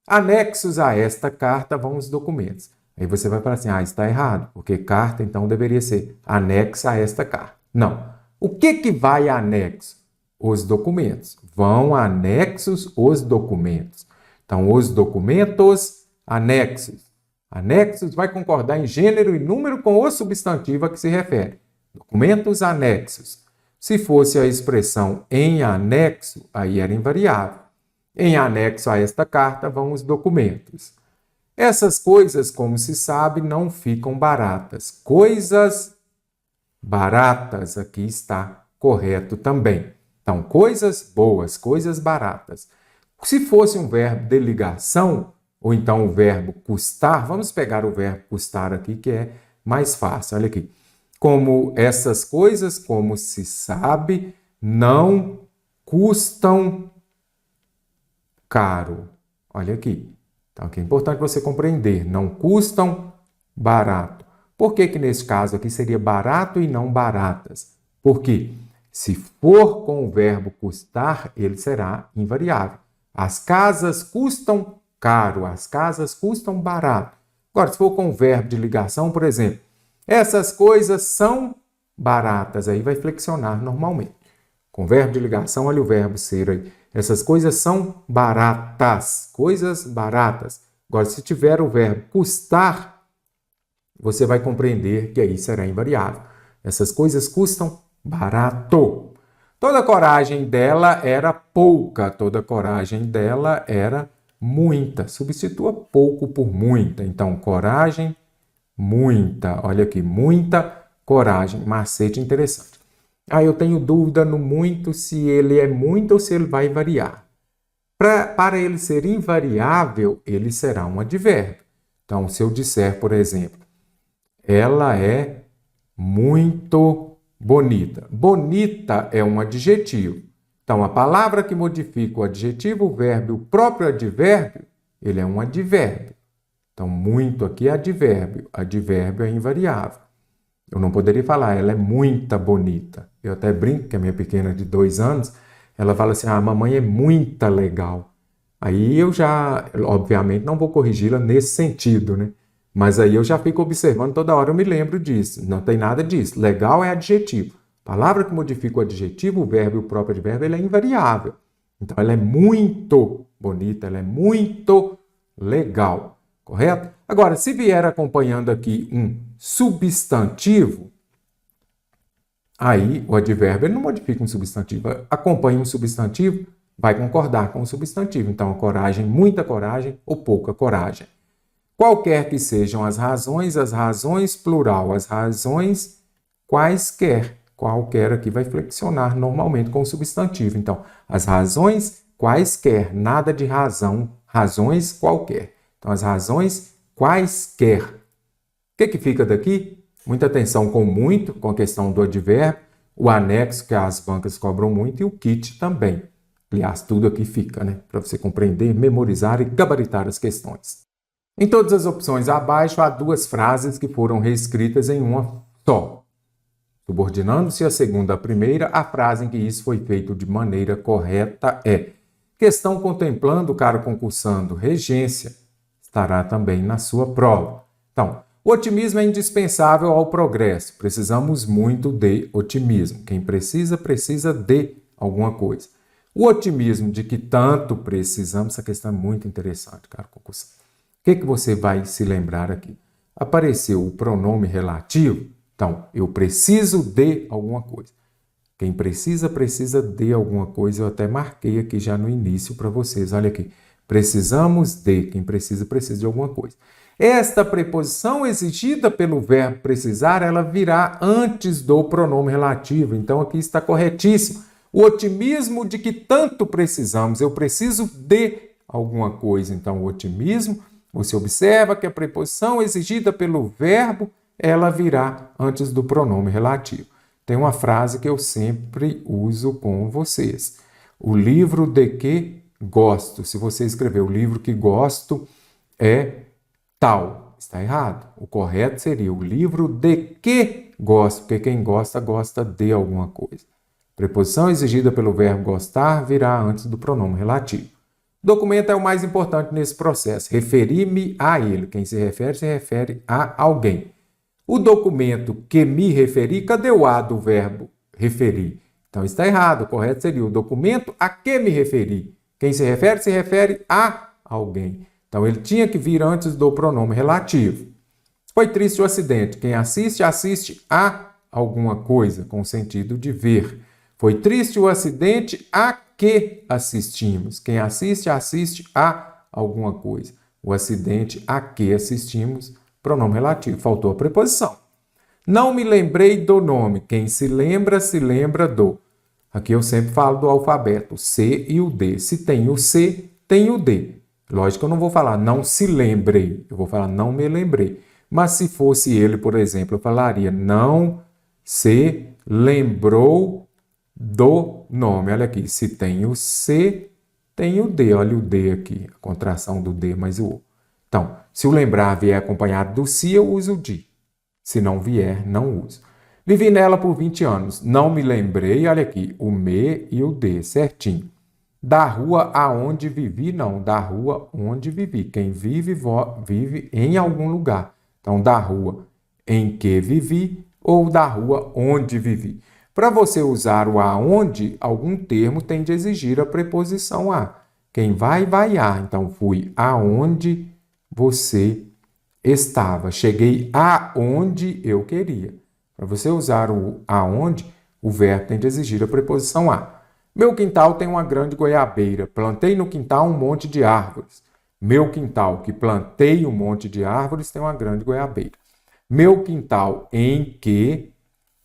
Speaker 1: Anexos a esta carta vão os documentos. Aí você vai falar assim, está errado, porque carta então deveria ser anexa a esta carta. Não. O que vai anexo? Os documentos. Vão anexos os documentos. Então, os documentos anexos. Anexos vai concordar em gênero e número com o substantivo a que se refere. Documentos anexos. Se fosse a expressão em anexo, aí era invariável. Em anexo a esta carta vão os documentos. Essas coisas, como se sabe, não ficam baratas. Coisas baratas, aqui está correto também. Então, coisas boas, coisas baratas. Se fosse um verbo de ligação, ou então o verbo custar, vamos pegar o verbo custar aqui, que é mais fácil. Olha aqui. Como essas coisas, como se sabe, não custam caro. Olha aqui. Então, aqui é importante você compreender. Não custam barato. Por que nesse caso aqui seria barato e não baratas? Porque se for com o verbo custar, ele será invariável. As casas custam caro. As casas custam barato. Agora, se for com o verbo de ligação, por exemplo, essas coisas são baratas. Aí vai flexionar normalmente. Com verbo de ligação, olha o verbo ser aí. Essas coisas são baratas, coisas baratas. Agora, se tiver o verbo custar, você vai compreender que aí será invariável. Essas coisas custam barato. Toda a coragem dela era pouca, toda a coragem dela era muita. Substitua pouco por muita. Então, coragem, muita. Olha aqui, muita coragem. Macete interessante. Eu tenho dúvida no muito se ele é muito ou se ele vai variar. Para ele ser invariável, ele será um advérbio. Então, se eu disser, por exemplo, ela é muito bonita. Bonita é um adjetivo. Então, a palavra que modifica o adjetivo, o verbo, o próprio advérbio, ele é um advérbio. Então, muito aqui é advérbio. Advérbio é invariável. Eu não poderia falar, ela é muito bonita. Eu até brinco que a minha pequena de 2 anos, ela fala assim, a mamãe é muito legal. Aí eu já, obviamente, não vou corrigi-la nesse sentido, né? Mas aí eu já fico observando, toda hora eu me lembro disso. Não tem nada disso. Legal é adjetivo. Palavra que modifica o adjetivo, o verbo e o próprio advérbio, ele é invariável. Então, ela é muito bonita, ela é muito legal. Correto? Agora, se vier acompanhando aqui um substantivo, aí o advérbio ele não modifica um substantivo. Acompanha um substantivo, vai concordar com o substantivo. Então, coragem, muita coragem ou pouca coragem. Qualquer que sejam as razões plural, as razões quaisquer. Qualquer aqui vai flexionar normalmente com o substantivo. Então, as razões quaisquer, nada de razão, razões qualquer. Então, as razões quaisquer. O que fica daqui? Muita atenção com muito, com a questão do advérbio, o anexo, que as bancas cobram muito, e o kit também. Aliás, tudo aqui fica, né? Para você compreender, memorizar e gabaritar as questões. Em todas as opções abaixo, há 2 frases que foram reescritas em uma só. Subordinando-se a segunda à primeira, a frase em que isso foi feito de maneira correta é: questão contemplando, caro concursando, regência, estará também na sua prova. Então, o otimismo é indispensável ao progresso. Precisamos muito de otimismo. Quem precisa, precisa de alguma coisa. O otimismo de que tanto precisamos, essa questão é muito interessante, caro concursando. O que você vai se lembrar aqui? Apareceu o pronome relativo, então, eu preciso de alguma coisa. Quem precisa, precisa de alguma coisa. Eu até marquei aqui já no início para vocês. Olha aqui. Precisamos de. Quem precisa, precisa de alguma coisa. Esta preposição exigida pelo verbo precisar, ela virá antes do pronome relativo. Então, aqui está corretíssimo. O otimismo de que tanto precisamos. Eu preciso de alguma coisa. Então, o otimismo, você observa que a preposição exigida pelo verbo, ela virá antes do pronome relativo. Tem uma frase que eu sempre uso com vocês. O livro de que gosto. Se você escrever o livro que gosto é tal. Está errado. O correto seria o livro de que gosto, porque quem gosta, gosta de alguma coisa. Preposição exigida pelo verbo gostar virá antes do pronome relativo. Documento é o mais importante nesse processo. Referi-me a ele. Quem se refere a alguém. O documento que me referi, cadê o a do verbo referir? Então está errado. O correto seria o documento a que me referi. Quem se refere a alguém. Então ele tinha que vir antes do pronome relativo. Foi triste o acidente. Quem assiste, assiste a alguma coisa, com o sentido de ver. Foi triste o acidente a que assistimos. Quem assiste, assiste a alguma coisa. O acidente a que assistimos, pronome relativo. Faltou a preposição. Não me lembrei do nome. Quem se lembra do. Aqui eu sempre falo do alfabeto, C e o D. Se tem o C, tem o D. Lógico que eu não vou falar não se lembrei. Eu vou falar não me lembrei. Mas se fosse ele, por exemplo, eu falaria não se lembrou do nome. Olha aqui, se tem o C, tem o D. Olha o D aqui, a contração do D mais o O. Então, se o lembrar vier acompanhado do se, eu uso o de. Se não vier, não uso. Vivi nela por 20 anos. Não me lembrei, olha aqui, o me e o de, certinho. Da rua aonde vivi, não. Da rua onde vivi. Quem vive, vive em algum lugar. Então, da rua em que vivi ou da rua onde vivi. Para você usar o aonde, algum termo tem de exigir a preposição a. Quem vai, vai a. Então, fui aonde você estava. Cheguei aonde eu queria. Para você usar o aonde, o verbo tem de exigir a preposição a. Meu quintal tem uma grande goiabeira. Plantei no quintal um monte de árvores. Meu quintal, que plantei um monte de árvores, tem uma grande goiabeira. Meu quintal em que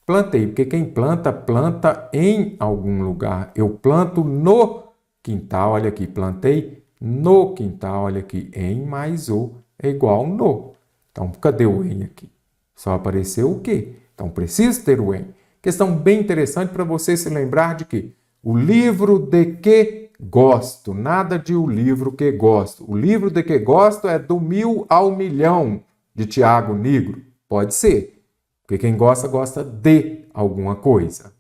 Speaker 1: plantei, porque quem planta, planta em algum lugar. Eu planto no quintal, olha aqui, plantei no quintal, olha aqui, em mais o é igual no. Então, cadê o em aqui? Só apareceu o que? Então, preciso ter o em. Questão bem interessante para você se lembrar de que o livro de que gosto, nada de o livro que gosto. O livro de que gosto é do 1000 ao milhão, de Tiago Nigro. Pode ser, porque quem gosta, gosta de alguma coisa.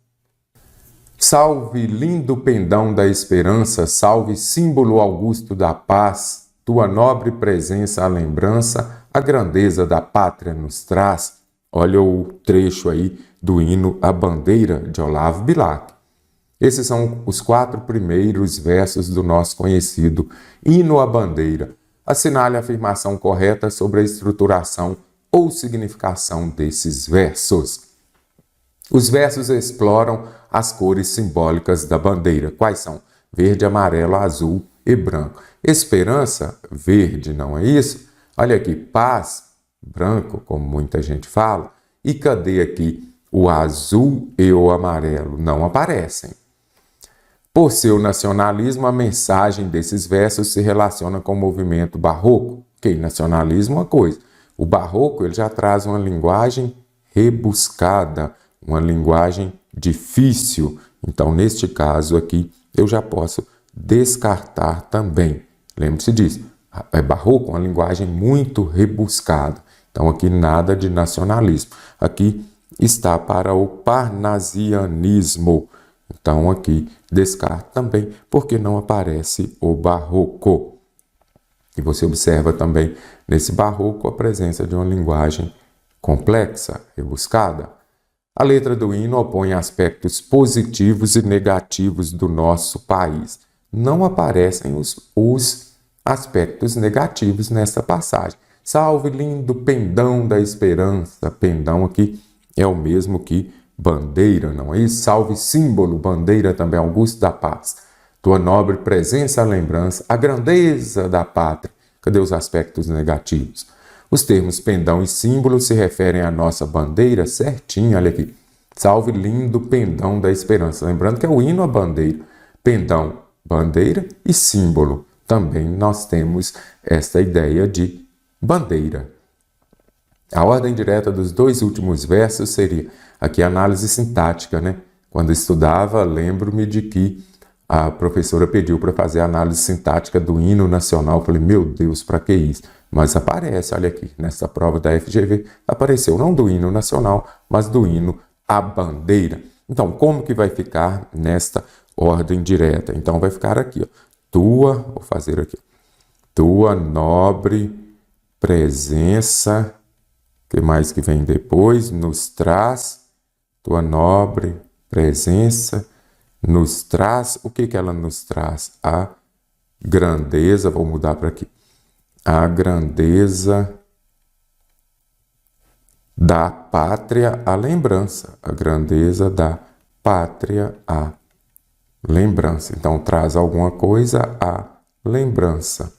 Speaker 1: Salve, lindo pendão da esperança, salve, símbolo augusto da paz, tua nobre presença, a lembrança, a grandeza da pátria nos traz. Olha o trecho aí do hino A Bandeira, de Olavo Bilac. Esses são os 4 primeiros versos do nosso conhecido Hino à Bandeira. Assinale a afirmação correta sobre a estruturação ou significação desses versos. Os versos exploram as cores simbólicas da bandeira. Quais são? Verde, amarelo, azul e branco. Esperança, verde, não é isso? Olha aqui, paz, branco, como muita gente fala. E cadê aqui o azul e o amarelo? Não aparecem. Por seu nacionalismo, a mensagem desses versos se relaciona com o movimento barroco. Ok, nacionalismo é uma coisa. O barroco ele já traz uma linguagem rebuscada, uma linguagem difícil. Então, neste caso aqui, eu já posso descartar também. Lembre-se disso. É barroco, uma linguagem muito rebuscada. Então, aqui nada de nacionalismo. Aqui está para o parnasianismo. Então, aqui descarto também, porque não aparece o barroco. E você observa também nesse barroco a presença de uma linguagem complexa, rebuscada. A letra do hino opõe aspectos positivos e negativos do nosso país. Não aparecem os aspectos negativos nessa passagem. Salve, lindo pendão da esperança. Pendão aqui é o mesmo que bandeira, não é isso? Salve símbolo, bandeira também, Augusto da Paz. Tua nobre presença, a lembrança, a grandeza da pátria. Cadê os aspectos negativos? Os termos pendão e símbolo se referem à nossa bandeira certinho, olha aqui. Salve lindo pendão da esperança. Lembrando que é o hino à bandeira. Pendão, bandeira e símbolo. Também nós temos esta ideia de bandeira. A ordem direta dos dois últimos versos seria, aqui a análise sintática, né? Quando estudava, lembro-me de que a professora pediu para fazer a análise sintática do hino nacional. Eu falei, meu Deus, para que isso? Mas aparece, olha aqui, nessa prova da FGV, apareceu não do hino nacional, mas do hino à bandeira. Então, como que vai ficar nesta ordem direta? Então, vai ficar aqui, ó. Vou fazer aqui. Tua nobre presença, que mais que vem depois, nos traz, tua nobre presença nos traz, o que ela nos traz? A grandeza, vou mudar para aqui, a grandeza da pátria, a lembrança, a grandeza da pátria, a lembrança. Então, traz alguma coisa, a lembrança.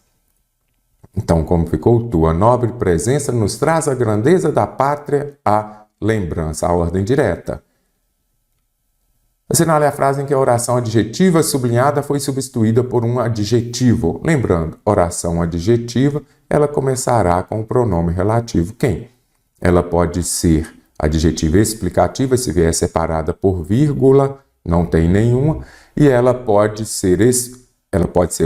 Speaker 1: Então, como ficou? Tua nobre presença nos traz a grandeza da pátria, a lembrança, a ordem direta. Assinale a frase em que a oração adjetiva sublinhada foi substituída por um adjetivo. Lembrando, oração adjetiva, ela começará com o pronome relativo quem? Ela pode ser adjetiva explicativa se vier separada por vírgula, não tem nenhuma, e ela pode ser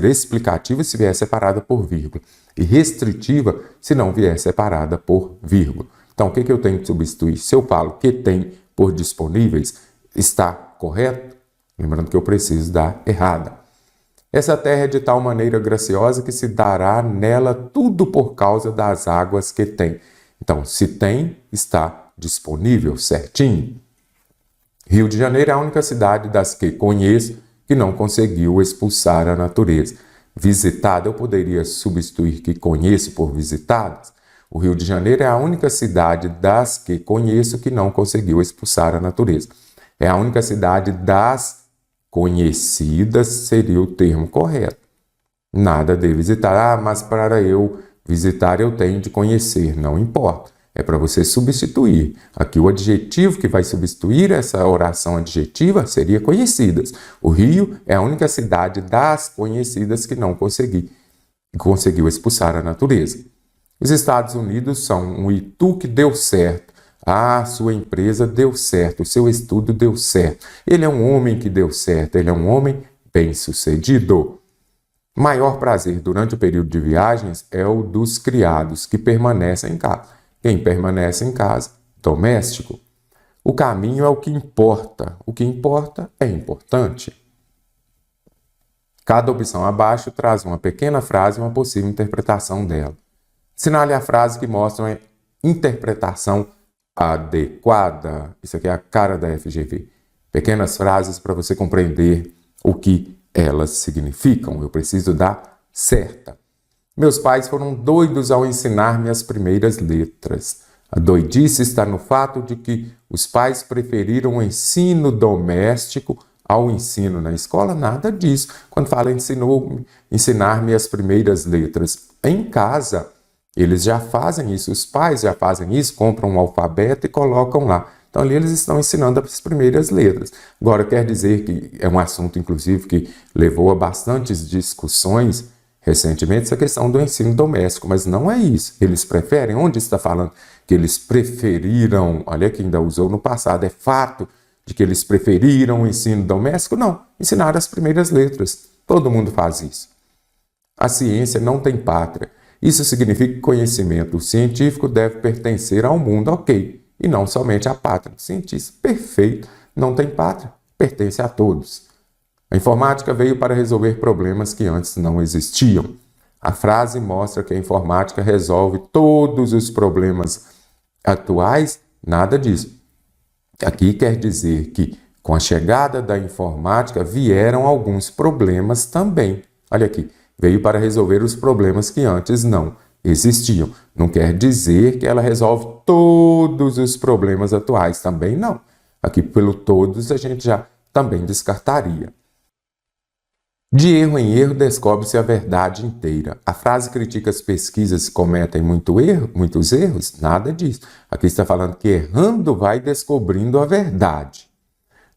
Speaker 1: explicativa se vier separada por vírgula, e restritiva se não vier separada por vírgula. Então, o que eu tenho que substituir? Se eu falo que tem por disponíveis, está correto? Lembrando que eu preciso dar errada. Essa terra é de tal maneira graciosa que se dará nela tudo por causa das águas que tem. Então, se tem, está disponível, certinho. Rio de Janeiro é a única cidade das que conheço que não conseguiu expulsar a natureza. Visitada, eu poderia substituir que conheço por visitadas. O Rio de Janeiro é a única cidade das que conheço que não conseguiu expulsar a natureza. É a única cidade das conhecidas, seria o termo correto. Nada de visitar. Mas para eu visitar eu tenho de conhecer. Não importa. É para você substituir. Aqui o adjetivo que vai substituir essa oração adjetiva seria conhecidas. O Rio é a única cidade das conhecidas que não conseguiu expulsar a natureza. Os Estados Unidos são um Itu que deu certo. A sua empresa deu certo, o seu estudo deu certo. Ele é um homem que deu certo, ele é um homem bem-sucedido. Maior prazer durante o período de viagens é o dos criados que permanecem em casa. Quem permanece em casa, doméstico. O caminho é o que importa. O que importa é importante. Cada opção abaixo traz uma pequena frase e uma possível interpretação dela. Assinale a frase que mostra uma interpretação adequada. Isso aqui é a cara da FGV. Pequenas frases para você compreender o que elas significam. Eu preciso dar certa. Meus pais foram doidos ao ensinar-me as primeiras letras. A doidice está no fato de que os pais preferiram o ensino doméstico ao ensino na escola. Nada disso. Quando fala ensinar-me as primeiras letras em casa, eles já fazem isso, os pais já fazem isso, compram um alfabeto e colocam lá. Então ali eles estão ensinando as primeiras letras. Agora quer dizer que é um assunto, inclusive, que levou a bastantes discussões recentemente, essa questão do ensino doméstico, mas não é isso. Eles preferem, onde está falando que eles preferiram, olha que ainda usou no passado, é fato de que eles preferiram o ensino doméstico? Não, ensinar as primeiras letras. Todo mundo faz isso. A ciência não tem pátria. Isso significa que o conhecimento científico deve pertencer ao mundo, ok, e não somente à pátria do cientista. Perfeito, não tem pátria, pertence a todos. A informática veio para resolver problemas que antes não existiam. A frase mostra que a informática resolve todos os problemas atuais, nada disso. Aqui quer dizer que com a chegada da informática vieram alguns problemas também. Olha aqui. Veio para resolver os problemas que antes não existiam. Não quer dizer que ela resolve todos os problemas atuais, também não. Aqui, pelo todos, a gente já também descartaria. De erro em erro, descobre-se a verdade inteira. A frase critica as pesquisas que cometem muitos erros? Nada disso. Aqui está falando que errando vai descobrindo a verdade.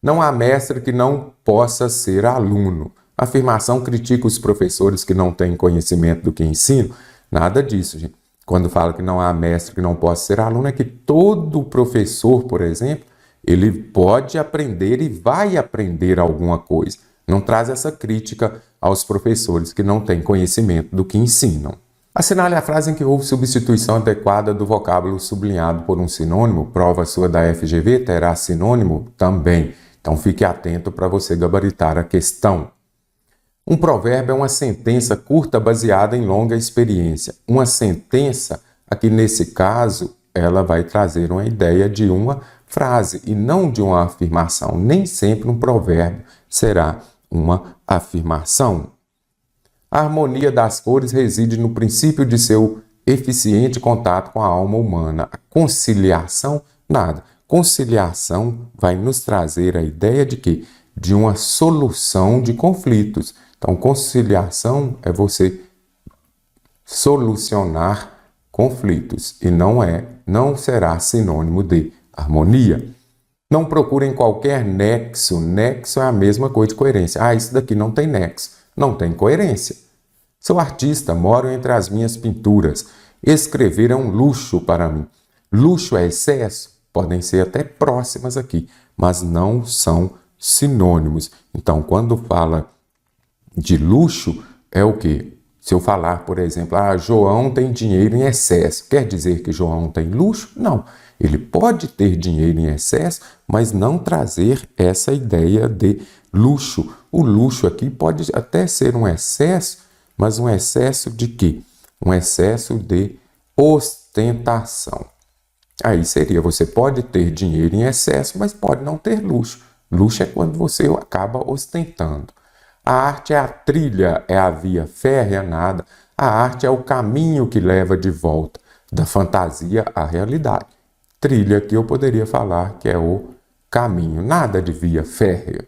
Speaker 1: Não há mestre que não possa ser aluno. A afirmação critica os professores que não têm conhecimento do que ensinam? Nada disso, gente. Quando fala que não há mestre que não possa ser aluno, é que todo professor, por exemplo, ele pode aprender e vai aprender alguma coisa. Não traz essa crítica aos professores que não têm conhecimento do que ensinam. Assinale a frase em que houve substituição adequada do vocábulo sublinhado por um sinônimo. Prova sua da FGV terá sinônimo também. Então fique atento para você gabaritar a questão. Um provérbio é uma sentença curta baseada em longa experiência. Uma sentença, aqui nesse caso, ela vai trazer uma ideia de uma frase e não de uma afirmação. Nem sempre um provérbio será uma afirmação. A harmonia das cores reside no princípio de seu eficiente contato com a alma humana. A conciliação, nada. Conciliação vai nos trazer a ideia de quê? De uma solução de conflitos. Então, conciliação é você solucionar conflitos e não será sinônimo de harmonia. Não procurem qualquer nexo. Nexo é a mesma coisa de coerência. Ah, isso daqui não tem nexo. Não tem coerência. Sou artista, moro entre as minhas pinturas. Escrever é um luxo para mim. Luxo é excesso? Podem ser até próximas aqui, mas não são sinônimos. Então, quando fala de luxo, é o quê? Se eu falar, por exemplo, João tem dinheiro em excesso, quer dizer que João tem luxo? Não. Ele pode ter dinheiro em excesso, mas não trazer essa ideia de luxo. O luxo aqui pode até ser um excesso, mas um excesso de quê? Um excesso de ostentação. Aí seria, você pode ter dinheiro em excesso, mas pode não ter luxo. Luxo é quando você acaba ostentando. A arte é a trilha, é a via férrea, nada. A arte é o caminho que leva de volta da fantasia à realidade. Trilha que eu poderia falar que é o caminho, nada de via férrea.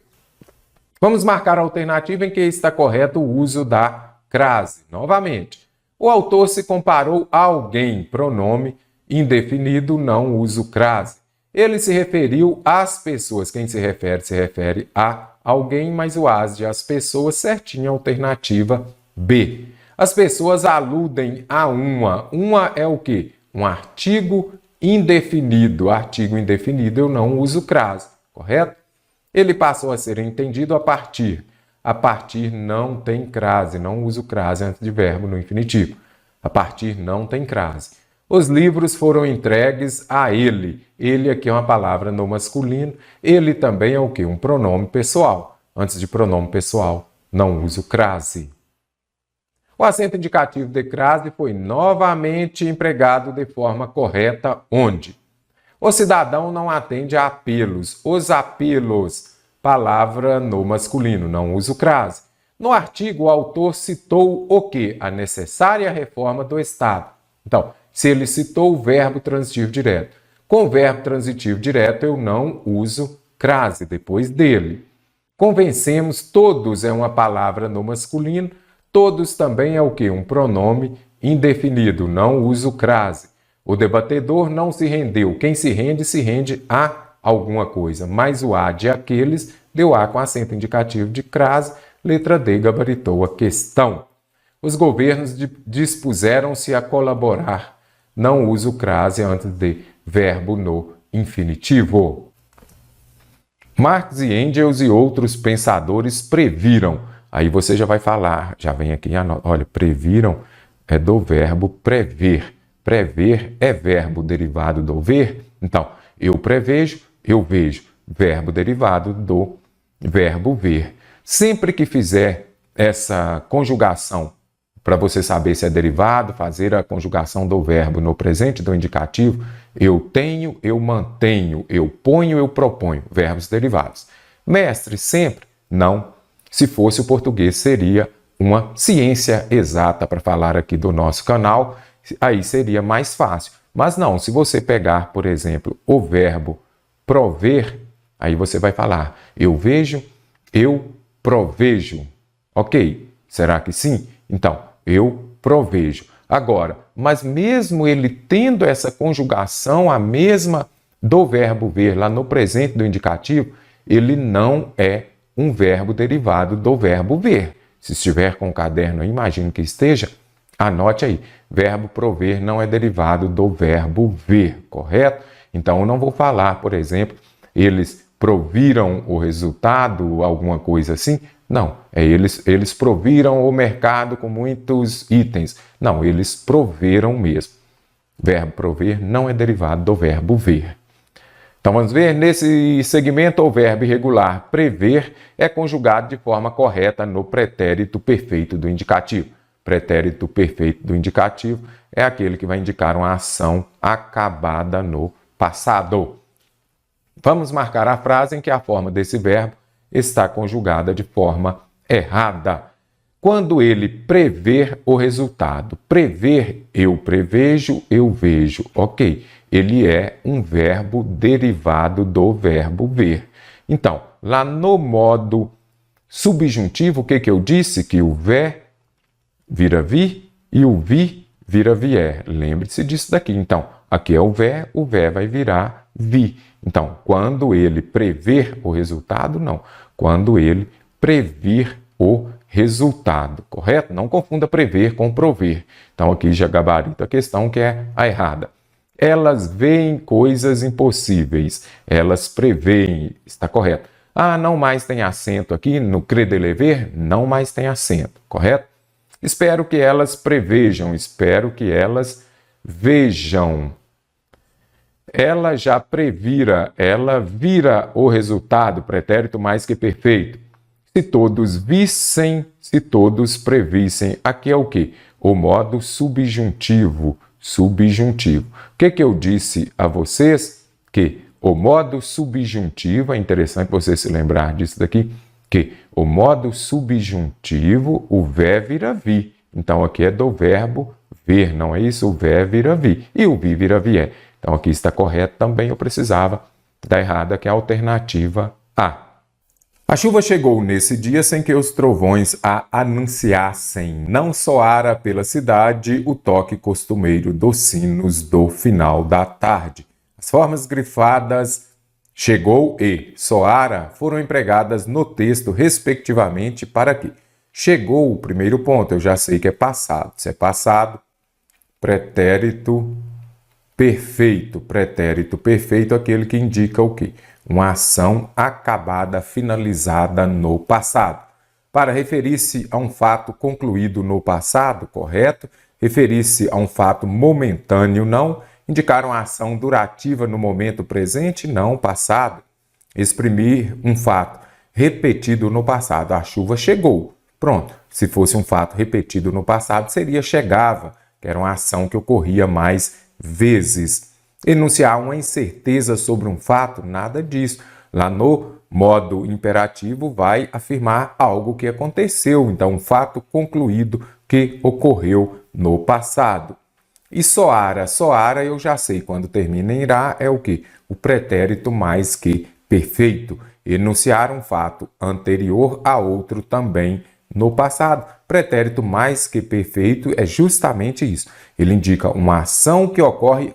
Speaker 1: Vamos marcar a alternativa em que está correto o uso da crase. Novamente, o autor se comparou a alguém, pronome indefinido, não uso crase. Ele se referiu às pessoas. Quem se refere a alguém, mas o as de as pessoas, certinho, alternativa B. As pessoas aludem a uma. Uma é o quê? Um artigo indefinido. Artigo indefinido eu não uso crase, correto? Ele passou a ser entendido a partir. A partir não tem crase, não uso crase antes de verbo no infinitivo. A partir não tem crase. Os livros foram entregues a ele. Ele aqui é uma palavra no masculino. Ele também é o quê? Um pronome pessoal. Antes de pronome pessoal, não uso crase. O acento indicativo de crase foi novamente empregado de forma correta onde? O cidadão não atende a apelos. Os apelos, palavra no masculino, não uso crase. No artigo, o autor citou o quê? A necessária reforma do Estado. Então, se ele citou o verbo transitivo direto. Com o verbo transitivo direto, eu não uso crase depois dele. Convencemos, todos é uma palavra no masculino. Todos também é o quê? Um pronome indefinido, não uso crase. O debatedor não se rendeu. Quem se rende a alguma coisa. Mas o a de aqueles deu a com acento indicativo de crase. Letra D gabaritou a questão. Os governos dispuseram-se a colaborar. Não uso crase antes de verbo no infinitivo. Marx e Engels e outros pensadores previram. Aí você já vai falar, já vem aqui, olha, previram é do verbo prever. Prever é verbo derivado do ver. Então, eu prevejo, eu vejo. Verbo derivado do verbo ver. Sempre que fizer essa conjugação, para você saber se é derivado, fazer a conjugação do verbo no presente do indicativo, eu tenho, eu mantenho, eu ponho, eu proponho, verbos derivados. Mestre, sempre? Não. Se fosse o português, seria uma ciência exata para falar aqui do nosso canal, aí seria mais fácil. Mas não, se você pegar, por exemplo, o verbo prover, Aí você vai falar, eu vejo, eu provejo. Ok, será que sim? Então, eu provejo. Agora, mas mesmo ele tendo essa conjugação, a mesma do verbo ver lá no presente do indicativo, ele não é um verbo derivado do verbo ver. Se estiver com o caderno aí, imagino que esteja, anote aí. Verbo prover não é derivado do verbo ver, correto? Então, eu não vou falar, por exemplo, eles proviram o resultado, alguma coisa assim. Não, eles proviram o mercado com muitos itens. Não, eles proveram mesmo. Verbo prover não é derivado do verbo ver. Então vamos ver, nesse segmento o verbo irregular prever é conjugado de forma correta no pretérito perfeito do indicativo. Pretérito perfeito do indicativo é aquele que vai indicar uma ação acabada no passado. Vamos marcar a frase em que a forma desse verbo está conjugada de forma errada. Quando ele prever o resultado, prever, eu prevejo, eu vejo, ok. Ele é um verbo derivado do verbo ver. Então, lá no modo subjuntivo, o que eu disse? Que o ver vira vi e o vi vira vier. Lembre-se disso daqui. Então, aqui é o ver vai virar vi. Então, quando ele prever o resultado, não. Quando ele previr o resultado, correto? Não confunda prever com prover. Então, aqui já gabarito a questão que é a errada. Elas veem coisas impossíveis. Elas preveem. Está correto. Ah, não mais tem acento aqui no credelever? Não mais tem acento, correto? Espero que elas prevejam. Espero que elas vejam. Ela já previra, ela vira o resultado, pretérito mais que perfeito. Se todos vissem, se todos previssem. Aqui é o quê? O modo subjuntivo. Subjuntivo. O que eu disse a vocês? Que o modo subjuntivo, é interessante você se lembrar disso daqui, que o modo subjuntivo, o ver vira vi. Então aqui é do verbo ver, não é isso? O ver vira vi. E o vi vira vier. Então, aqui está correto também, eu precisava da errada, que é a alternativa A. A chuva chegou nesse dia sem que os trovões a anunciassem. Não soara pela cidade o toque costumeiro dos sinos do final da tarde. As formas grifadas chegou e soara foram empregadas no texto, respectivamente, para que chegou o primeiro ponto. Eu já sei que é passado. Se é passado, pretérito perfeito. Pretérito perfeito, aquele que indica o quê? Uma ação acabada, finalizada no passado. Para referir-se a um fato concluído no passado, correto? Referir-se a um fato momentâneo, não. Indicar uma ação durativa no momento presente, não, passado. Exprimir um fato repetido no passado. A chuva chegou. Pronto. Se fosse um fato repetido no passado, seria chegava, que era uma ação que ocorria mais vezes. Enunciar uma incerteza sobre um fato, nada disso. Lá no modo imperativo vai afirmar algo que aconteceu, então um fato concluído que ocorreu no passado. E soara, soara eu já sei, quando termina em irá é o quê? O pretérito mais que perfeito. Enunciar um fato anterior a outro também no passado. Pretérito mais que perfeito é justamente isso. Ele indica uma ação que ocorre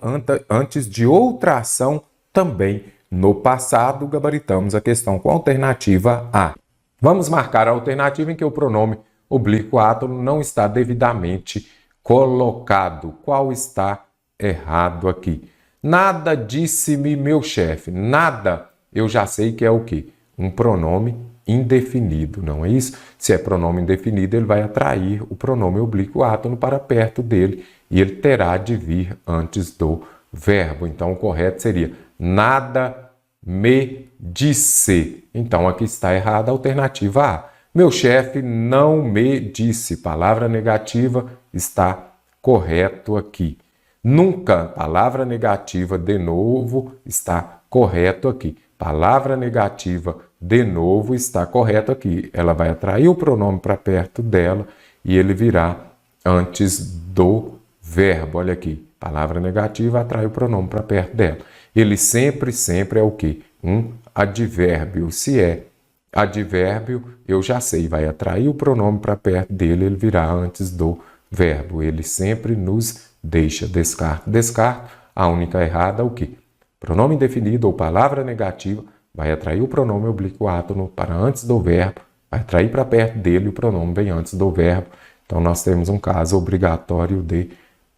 Speaker 1: antes de outra ação também no passado. Gabaritamos a questão com a alternativa A. Vamos marcar a alternativa em que o pronome oblíquo átono não está devidamente colocado. Qual está errado aqui? Nada disse-me meu chefe. Nada, eu já sei que é o quê? Um pronome indefinido, não é isso? Se é pronome indefinido, ele vai atrair o pronome oblíquo átono para perto dele e ele terá de vir antes do verbo. Então, o correto seria nada me disse. Então, aqui está errada a alternativa A. Meu chefe não me disse. Palavra negativa está correto aqui. Nunca, palavra negativa de novo, está correto aqui. Palavra negativa de novo está correto aqui. Ela vai atrair o pronome para perto dela e ele virá antes do verbo. Olha aqui, palavra negativa atrai o pronome para perto dela. Ele sempre é o quê? Um advérbio. Se é advérbio, eu já sei, vai atrair o pronome para perto dele, ele virá antes do verbo. Ele sempre nos deixa. Descarto. Descarto. A única errada é o quê? Pronome indefinido ou palavra negativa vai atrair o pronome oblíquo átono para antes do verbo, vai atrair para perto dele, o pronome vem antes do verbo. Então, nós temos um caso obrigatório de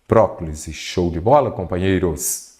Speaker 1: próclise. Show de bola, companheiros?